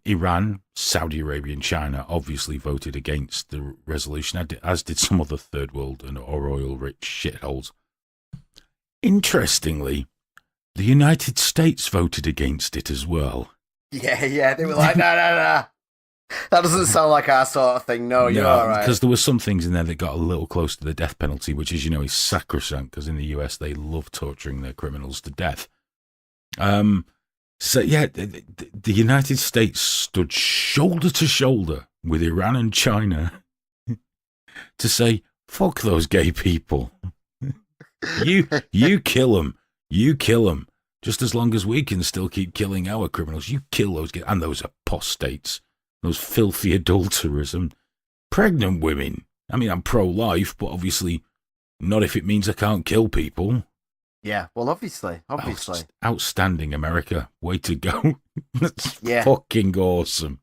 Iran, Saudi Arabia, and China obviously voted against the resolution, as did some other third world or oil-rich shitholes. Interestingly, the United States voted against it as well. Yeah, they were like, no. That doesn't sound like our sort of thing. No, you're all right. Because there were some things in there that got a little close to the death penalty, which, as you know, is sacrosanct, because in the US they love torturing their criminals to death. So, yeah, the United States stood shoulder to shoulder with Iran and China to say, fuck those gay people. You kill them. You kill them. Just as long as we can still keep killing our criminals, you kill those gays and those apostates, those filthy adulterers and pregnant women. I mean, I'm pro-life, but obviously not if it means I can't kill people. Yeah, well, obviously. Outstanding, America. Way to go. That's fucking awesome.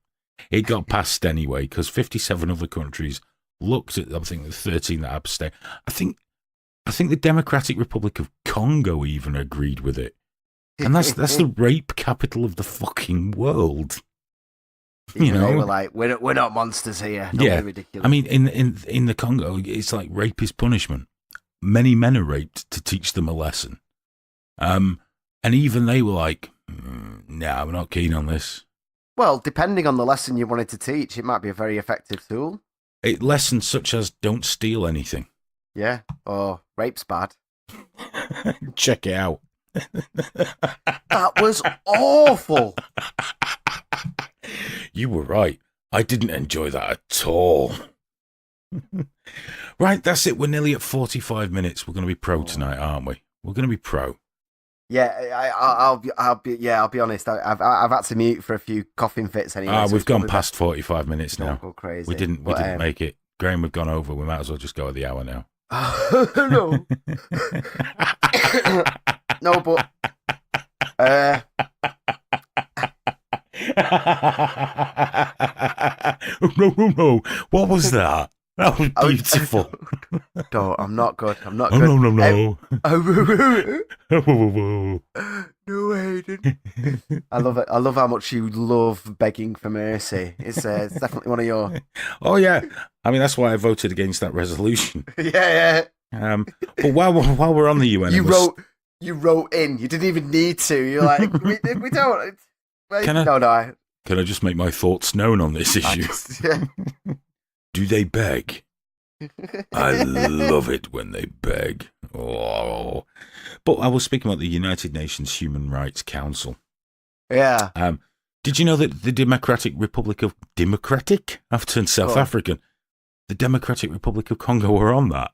It got passed anyway, because 57 other countries looked at, I think, the 13 that abstained. I think the Democratic Republic of Congo even agreed with it. And that's the rape capital of the fucking world. They were like, we're not monsters here. Don't be ridiculous. I mean, in the Congo, it's like rape is punishment. Many men are raped to teach them a lesson. And even they were like, nah, we're not keen on this. Well, depending on the lesson you wanted to teach, it might be a very effective tool. Lessons such as don't steal anything. Yeah, or rape's bad. Check it out. That was awful. You were right. I didn't enjoy that at all. Right, that's it. We're nearly at 45 minutes. We're going to be pro tonight, aren't we? We're going to be pro. Yeah, I'll be honest. I've had to mute for a few coughing fits anyway. We've gone past 45 minutes now. Go crazy. We didn't make it. Graham, we've gone over. We might as well just go at the hour now. No. No, but No. What was that? That was beautiful. I'm not good. I'm not Oh, good. no. No, Hayden. I love it. I love how much you love begging for mercy. It's definitely one of your... Oh, yeah. I mean, that's why I voted against that resolution. Yeah. But while we're on the UN... You wrote in. You didn't even need to. You're like, we don't... Can I just make my thoughts known on this issue? Do they beg? I love it when they beg. Oh. But I was speaking about the United Nations Human Rights Council. Yeah. Did you know that the Democratic Republic of... Democratic? I've turned South African. The Democratic Republic of Congo are on that.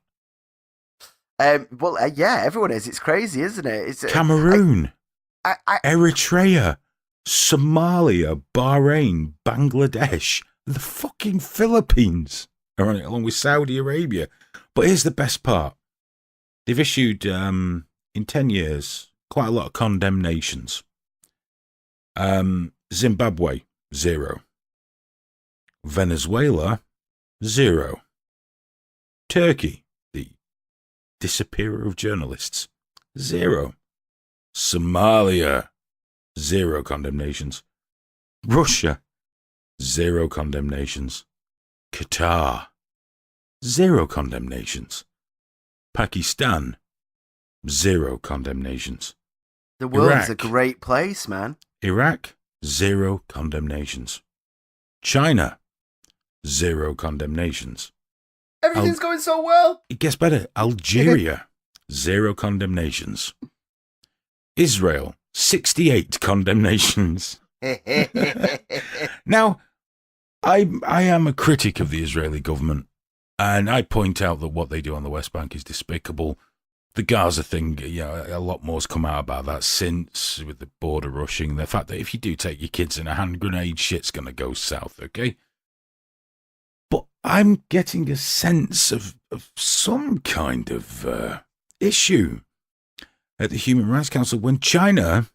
Yeah, everyone is. It's crazy, isn't it? It's Cameroon. Eritrea. Somalia, Bahrain, Bangladesh, the fucking Philippines are on it, along with Saudi Arabia. But here's the best part. They've issued, in 10 years, quite a lot of condemnations. Zimbabwe, 0. Venezuela, 0. Turkey, the disappearer of journalists, 0. Somalia, 0 condemnations. Russia, 0 condemnations. Qatar, 0 condemnations. Pakistan, 0 condemnations. The world is a Iraq. great place, man. Iraq, 0 condemnations. China, 0 condemnations. Everything's going so well. It gets better. Algeria, 0 condemnations. Israel, 68 condemnations. Now, I am a critic of the Israeli government, and I point out that what they do on the West Bank is despicable. The Gaza thing, a lot more's come out about that since, with the border rushing. The fact that if you do take your kids in a hand grenade, shit's going to go south, okay? But I'm getting a sense of some kind of issue at the Human Rights Council when China,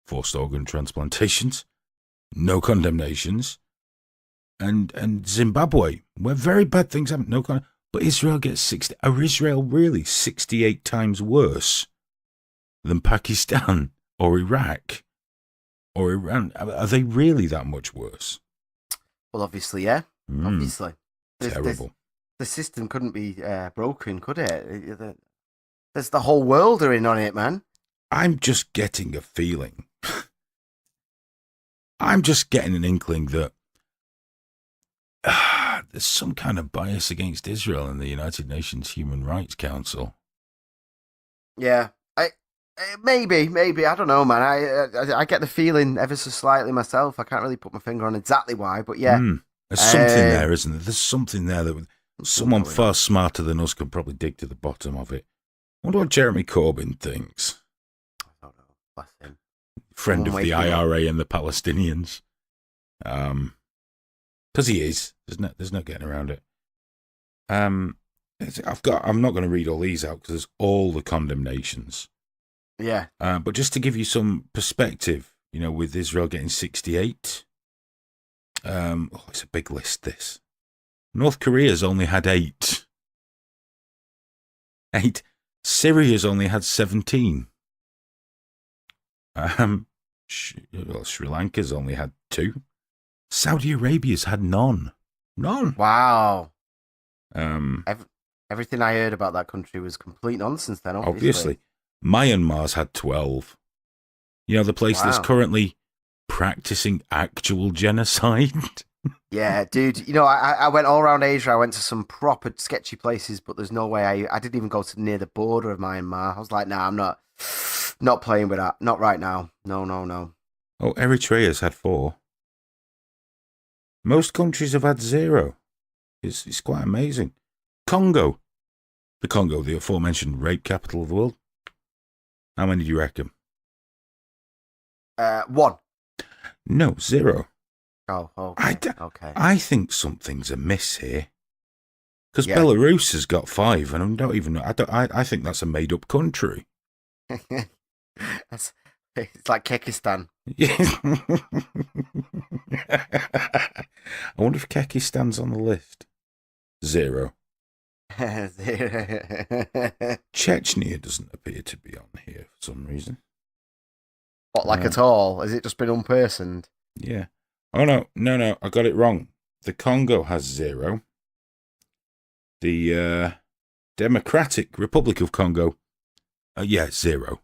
forced organ transplantations, no condemnations, and Zimbabwe, where very bad things happen, no condemnations. But Israel gets 60. Are Israel really 68 times worse than Pakistan or Iraq or Iran? Are they really that much worse? Well, obviously, yeah. Obviously. Terrible. The system couldn't be broken, could it? There's the whole world are in on it, man. I'm just getting a feeling. I'm just getting an inkling that there's some kind of bias against Israel in the United Nations Human Rights Council. Yeah, maybe. I don't know, man. I get the feeling ever so slightly myself. I can't really put my finger on exactly why, but yeah. There's something there, isn't there? There's something there that someone far smarter than us could probably dig to the bottom of it. I wonder what Jeremy Corbyn thinks. I don't know. Bless him. Friend of the IRA and the Palestinians. Because he is. There's no getting around it. I'm not going to read all these out because there's all the condemnations. Yeah. But just to give you some perspective, with Israel getting 68, it's a big list, this. North Korea's only had 8. 8. Syria's only had 17. Sri Lanka's only had 2. Saudi Arabia's had none. None. Wow. Everything I heard about that country was complete nonsense then, obviously. Myanmar's had 12. The place that's currently practicing actual genocide. Yeah, dude. I went all around Asia. I went to some proper sketchy places, but there's no way I didn't even go to near the border of Myanmar. I was like, nah, I'm not playing with that. Not right now. No. Oh, Eritrea's had 4. Most countries have had 0. It's quite amazing. Congo. The Congo, the aforementioned rape capital of the world. How many do you reckon? 1. No, 0. Oh, okay. I think something's amiss here. Because Belarus has got 5, and I don't even know. I think that's a made-up country. It's like Kekistan. I wonder if Kekistan's on the list. 0. Chechnya doesn't appear to be on here for some reason. What, like at all? Has it just been unpersoned? Yeah. Oh, no, I got it wrong. The Congo has 0. The Democratic Republic of Congo, 0.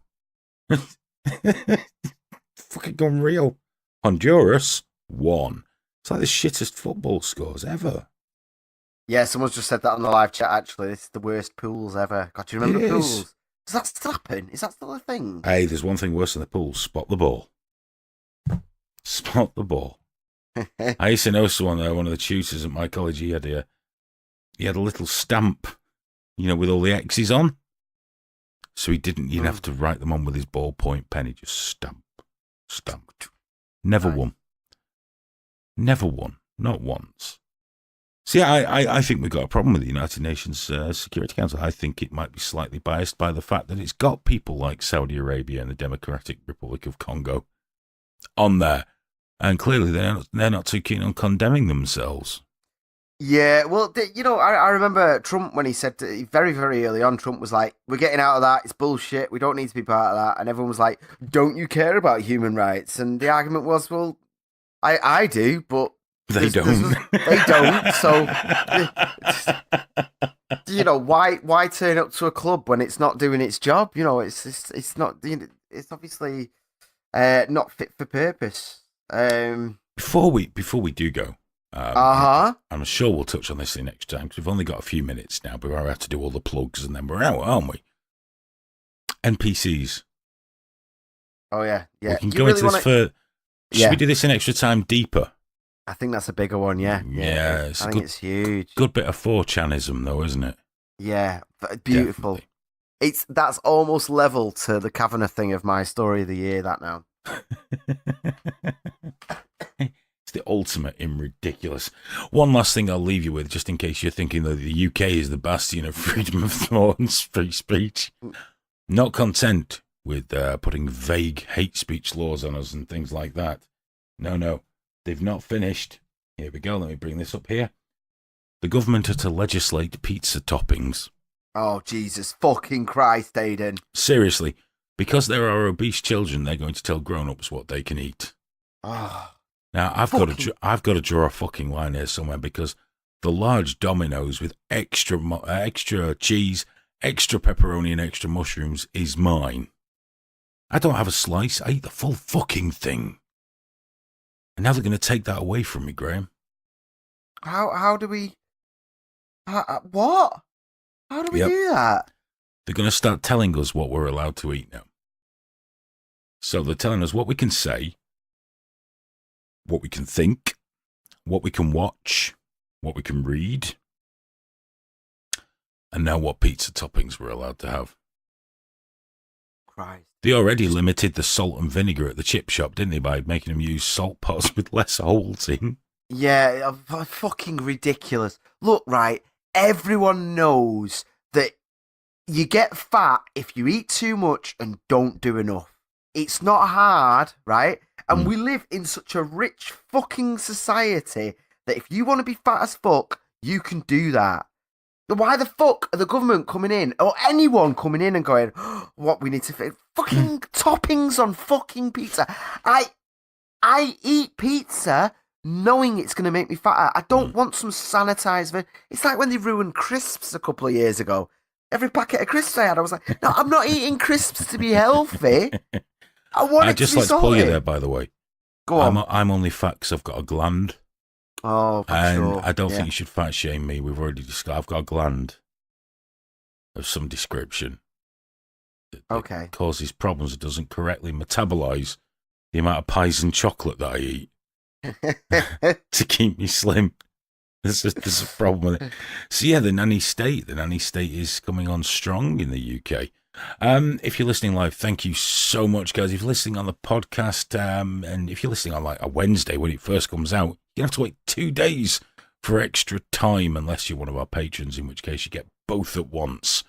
Fucking unreal. Honduras, 1. It's like the shittest football scores ever. Yeah, someone's just said that on the live chat, actually. This is the worst pools ever. God, do you remember pools? Does that still happen? Is that still a thing? Hey, there's one thing worse than the pool. Spot the ball. Spot the ball. I used to know someone, one of the tutors at my college, he had a little stamp, with all the X's on. So he didn't even have to write them on with his ballpoint pen. He just stamped. Never won. Never won. Not once. See, I think we've got a problem with the United Nations Security Council. I think it might be slightly biased by the fact that it's got people like Saudi Arabia and the Democratic Republic of Congo on there. And clearly they're not too keen on condemning themselves. Yeah, well, I remember Trump when he said very, very early on, Trump was like, we're getting out of that, it's bullshit, we don't need to be part of that. And everyone was like, don't you care about human rights? And the argument was, well, I do, but they don't. They don't, so, why turn up to a club when it's not doing its job? It's not, it's obviously not fit for purpose. Before we do go, I'm sure we'll touch on this in next time because we've only got a few minutes now, but we have to do all the plugs and then we're out, aren't we? NPCs. Oh yeah. We can go into this for. Should we do this in extra time deeper? I think that's a bigger one. Yeah. Yeah. I think it's huge. Good bit of 4chanism though, isn't it? Yeah. Beautiful. Definitely. That's almost level to the Kavanagh thing of my story of the year. That now. It's the ultimate in ridiculous. One last thing I'll leave you with, just in case you're thinking that the UK is the bastion of freedom of thought and free speech. Not content with putting vague hate speech laws on us and things like that. No, they've not finished. Here we go, let me bring this up here. The government are to legislate pizza toppings. Oh, Jesus fucking Christ, Hayden. Seriously, because there are obese children, they're going to tell grown-ups what they can eat. Oh. Now, I've got to draw a fucking line here somewhere because the large Dominoes with extra cheese, extra pepperoni and extra mushrooms is mine. I don't have a slice. I eat the full fucking thing. And now they're going to take that away from me, Graham. How do we... what? How do we do that? They're going to start telling us what we're allowed to eat now. So they're telling us what we can say, what we can think, what we can watch, what we can read, and now what pizza toppings we're allowed to have. Christ. They already limited the salt and vinegar at the chip shop, didn't they, by making them use salt pots with less holes in? Yeah, fucking ridiculous. Look, right, everyone knows that you get fat if you eat too much and don't do enough. It's not hard, right? And we live in such a rich fucking society that if you want to be fat as fuck, you can do that. Why the fuck are the government coming in, or anyone coming in and going, oh, what we need to fit fucking toppings on fucking pizza? I eat pizza knowing it's going to make me fatter. I don't want some sanitized. It's like when they ruined crisps a couple of years ago. Every packet of crisps I had, I was like, no, I'm not eating crisps to be healthy. I'd just like to pull you there, by the way. Go on. I'm only fat because I've got a gland. Oh, for and sure. I don't think you should fat shame me. We've already discussed. I've got a gland of some description that causes problems. It doesn't correctly metabolize the amount of pies and chocolate that I eat to keep me slim. There's a problem with it. So yeah, the nanny state is coming on strong in the UK. If you're listening live, thank you so much, guys. If you're listening on the podcast, and if you're listening on like a Wednesday when it first comes out, you have to wait 2 days for extra time, unless you're one of our patrons, in which case you get both at once.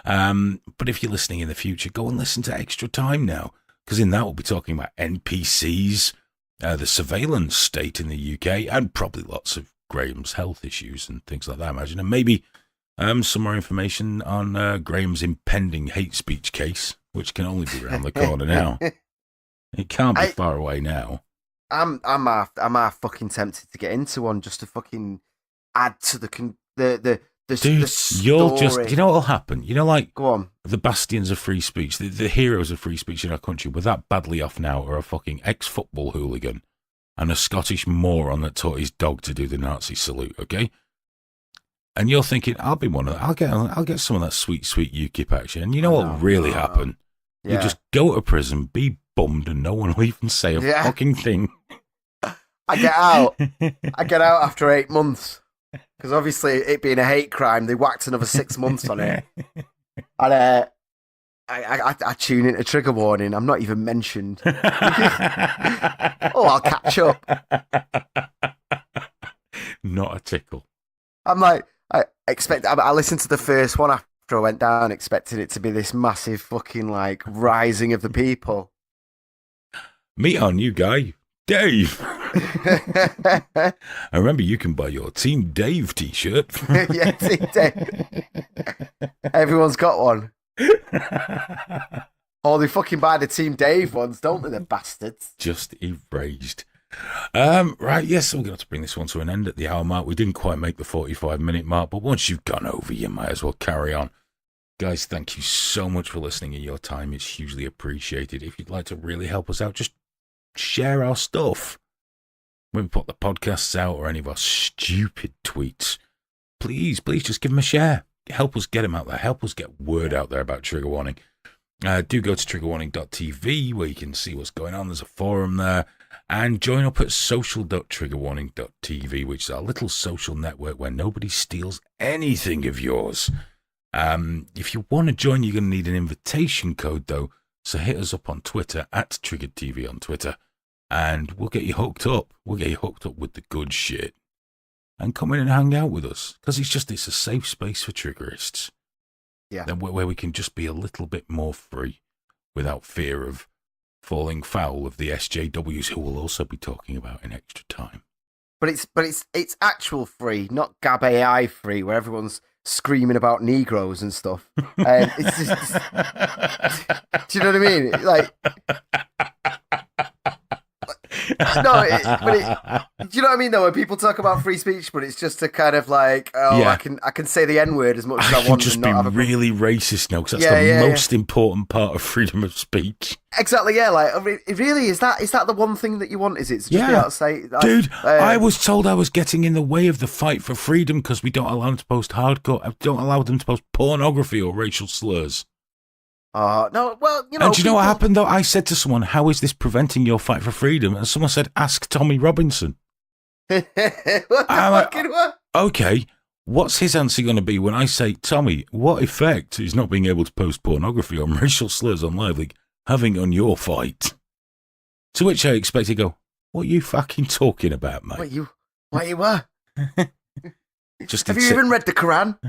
But if you're listening in the future, go and listen to Extra Time now. because in that we'll be talking about NPCs, the surveillance state in the UK, and probably lots of Graham's health issues and things like that, I imagine. And maybe some more information on Graham's impending hate speech case, which can only be around the corner now. It can't be far away now. I'm half fucking tempted to get into one just to fucking add to the Dude, the you'll story. just, you know what'll happen? You know, like, Go on. the bastions of free speech, the heroes of free speech in our country, we're that badly off now, are a fucking ex-football hooligan and a Scottish moron that taught his dog to do the Nazi salute, okay? And you're thinking, I'll be one of them. I'll get some of that sweet UKIP action. And you know what'll really happen? Yeah. You just go to prison, be bummed, and no one will even say a fucking thing. I get out. I get out after 8 months. Because obviously, it being a hate crime, they whacked another 6 months on it. And I tune into Trigger Warning. I'm not even mentioned. I'll catch up. Not a tickle. I'm like, I listened to the first one after I went down, expecting it to be this massive fucking, like, rising of the people. Meet our new guy, Dave. I remember you can buy your Team Dave t-shirt. Yeah, Team Dave. Everyone's got one. Oh, they fucking buy the Team Dave ones, don't they, the bastards? Just erased. Right, yes, we're going to have to bring this one to an end at the hour mark. We didn't quite make the 45-minute mark, but once you've gone over, you might as well carry on. Guys, thank you so much for listening, and your time is hugely appreciated. If you'd like to really help us out, just share our stuff. When we put the podcasts out or any of our stupid tweets, please just give them a share. Help us get them out there. Help us get word out there about Trigger Warning. Do go to triggerwarning.tv where you can see what's going on. There's a forum there. And join up at social.triggerwarning.tv, which is our little social network where nobody steals anything of yours. If you want to join, you're going to need an invitation code, though. So hit us up on Twitter, at TriggeredTV on Twitter, and we'll get you hooked up. We'll get you hooked up with the good shit. And come in and hang out with us, because it's a safe space for triggerists. Yeah. Where we can just be a little bit more free without fear of falling foul of the SJWs, who we'll also be talking about in extra time. But it's actual free, not Gab AI free, where everyone's screaming about Negroes and stuff. It's just, do you know what I mean? Like, no, do you know what I mean? Though, when people talk about free speech, but it's just to kind of like, I can say the N-word as much as I want. I can just be really racist now, because that's the most important part of freedom of speech. Exactly, yeah. Like, really, is that the one thing that you want? Is it to just be able to say, dude? I was told I was getting in the way of the fight for freedom because we don't allow them to post don't allow them to post pornography or racial slurs. No, well, you know. And do you know what happened though? I said to someone, "How is this preventing your fight for freedom?" And someone said, "Ask Tommy Robinson." What the fucking what? Okay, what's his answer going to be when I say, "Tommy, what effect is not being able to post pornography or racial slurs on Live League having on your fight?" To which I expect to go, "What are you fucking talking about, mate?" What you were? Just have you even read the Quran?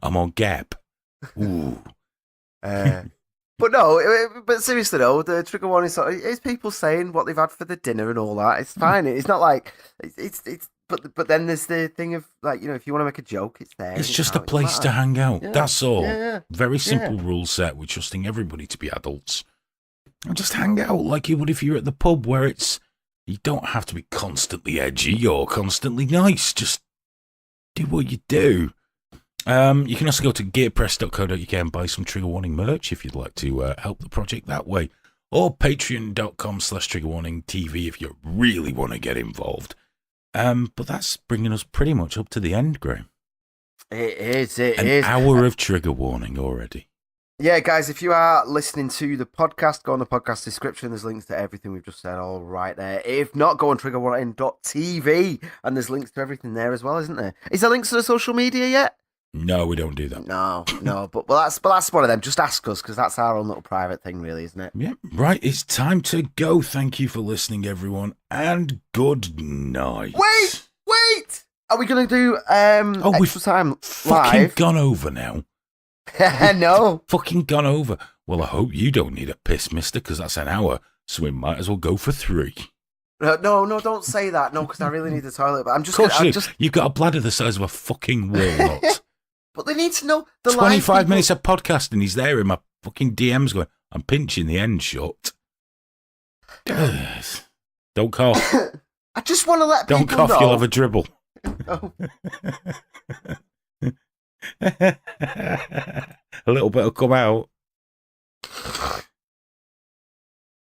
I'm on Gap. Ooh. But no, but seriously though, the Trigger Warning is people saying what they've had for the dinner and all that. It's fine. It's not like it's. But then there's the thing of, like, you know, if you want to make a joke, it's there. It's just a place to hang out. Yeah. That's all. Yeah. Very simple rule set. We're trusting everybody to be adults. And just hang out like you would if you're at the pub, where you don't have to be constantly edgy or constantly nice. Just do what you do. You can also go to gearpress.co.uk and buy some Trigger Warning merch if you'd like to help the project that way. Or patreon.com/triggerwarningtv if you really want to get involved. But that's bringing us pretty much up to the end, Graham. It is. An hour of Trigger Warning already. Yeah, guys, if you are listening to the podcast, go on the podcast description. There's links to everything we've just said all right there. If not, go on triggerwarning.tv and there's links to everything there as well, isn't there? Is there links to the social media yet? No, we don't do that. No. But that's one of them. Just ask us, because that's our own little private thing, really, isn't it? Yeah, right. It's time to go. Thank you for listening, everyone, and good night. Wait! Are we going to do extra time fucking live? gone over now. No. Fucking gone over. Well, I hope you don't need a piss, mister, because that's an hour, so we might as well go for 3. No, don't say that. No, because I really need the toilet. But I'm just. Of course gonna, you do. You've got a bladder the size of a fucking walnut. But they need to know the 25 minutes of podcast, and he's there in my fucking DMs going, I'm pinching the end shut. Don't cough. I just want to let Don't people know. cough, you'll have a dribble. Oh. A little bit will come out.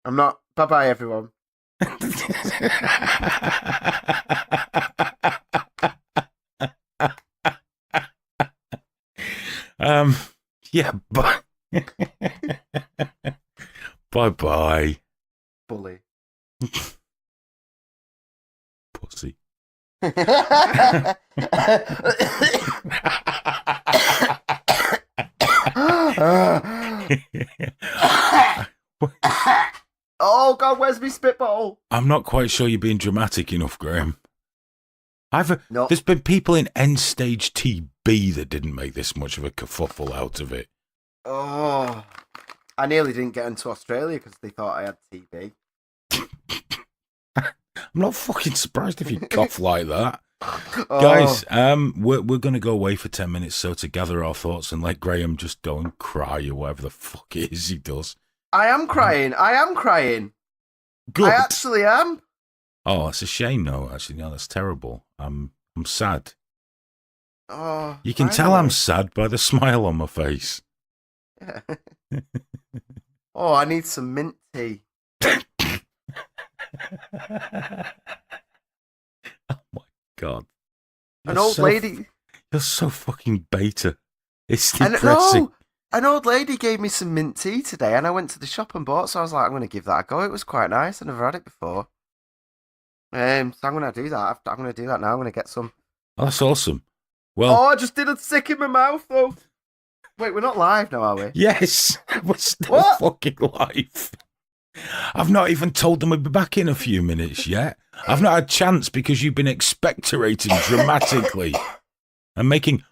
I'm not. Bye-bye, everyone. Yeah, bye. Bye-bye. Bully. Pussy. Oh, God, where's my spitball? I'm not quite sure you're being dramatic enough, Graham. No. There's been people in end-stage TB that didn't make this much of a kerfuffle out of it. Oh, I nearly didn't get into Australia because they thought I had TB. I'm not fucking surprised if you cough like that. Oh. Guys, we're going to go away for 10 minutes so to gather our thoughts and let Graham just go and cry or whatever the fuck it is he does. I am crying. Good. I actually am. Oh, it's a shame, no, actually. No, that's terrible. I'm sad. Oh, You can tell I'm sad by the smile on my face. Yeah. Oh, I need some mint tea. Oh my God. An old lady. You're so fucking beta. It's depressing. An old lady gave me some mint tea today, and I went to the shop and bought. So I was like, I'm going to give that a go. It was quite nice. I never had it before. So I'm going to do that. I'm going to do that now. I'm going to get some. Oh, that's awesome. Well, I just did a sick in my mouth though. Wait, we're not live now, are we? yes, we're still fucking live. I've not even told them we'll be back in a few minutes yet. I've not had a chance because you've been expectorating dramatically and making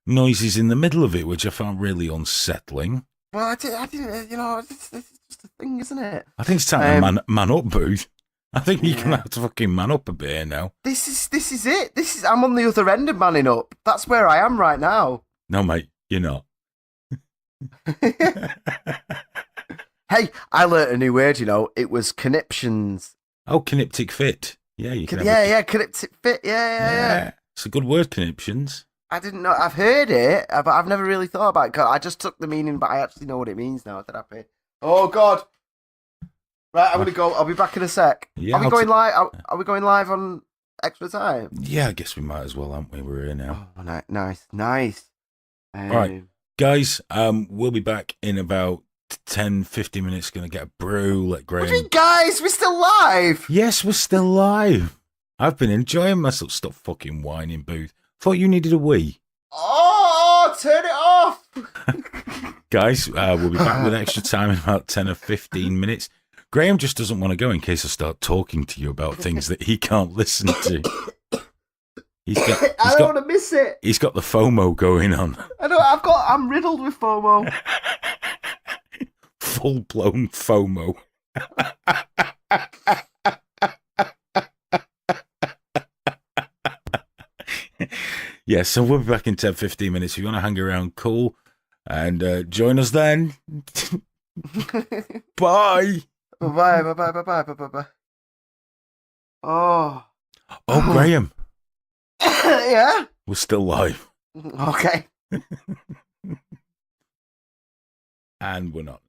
noises in the middle of it, which I found really unsettling. Well, I didn't. You know, it's just a thing, isn't it? I think it's time to man up, Booth. I think you're gonna have to fucking man up a bit here now. This is it. I'm on the other end of manning up. That's where I am right now. No, mate, you're not. Hey, I learnt a new word. You know, it was conniptions. Oh, conniptic fit. Yeah, you can. Conniptic fit. Yeah. It's a good word, conniptions. I didn't know. I've heard it, but I've never really thought about it. 'Cause I just took the meaning, but I actually know what it means now. That happy. Oh God. Right, I'm gonna go. I'll be back in a sec. Yeah, are we going live? Are we going live on extra time? Yeah, I guess we might as well, aren't we? We're here now. Oh, nice. All right, guys. We'll be back in about 10-15 minutes. Gonna get a brew. Let Graham. What do you mean, guys? We're still live. Yes, we're still live. I've been enjoying myself. Stop fucking whining, Booth. Thought you needed a wee. Oh, turn it off. Guys, we'll be back with extra time in about 10 or 15 minutes. Graham just doesn't want to go in case I start talking to you about things that he can't listen to. I don't want to miss it. He's got the FOMO going on. I'm riddled with FOMO. Full-blown FOMO. Yeah, so we'll be back in 10-15 minutes. If you want to hang around, cool. And join us then. Bye. Bye. Oh, Graham. Yeah? We're still live. Okay. And we're not.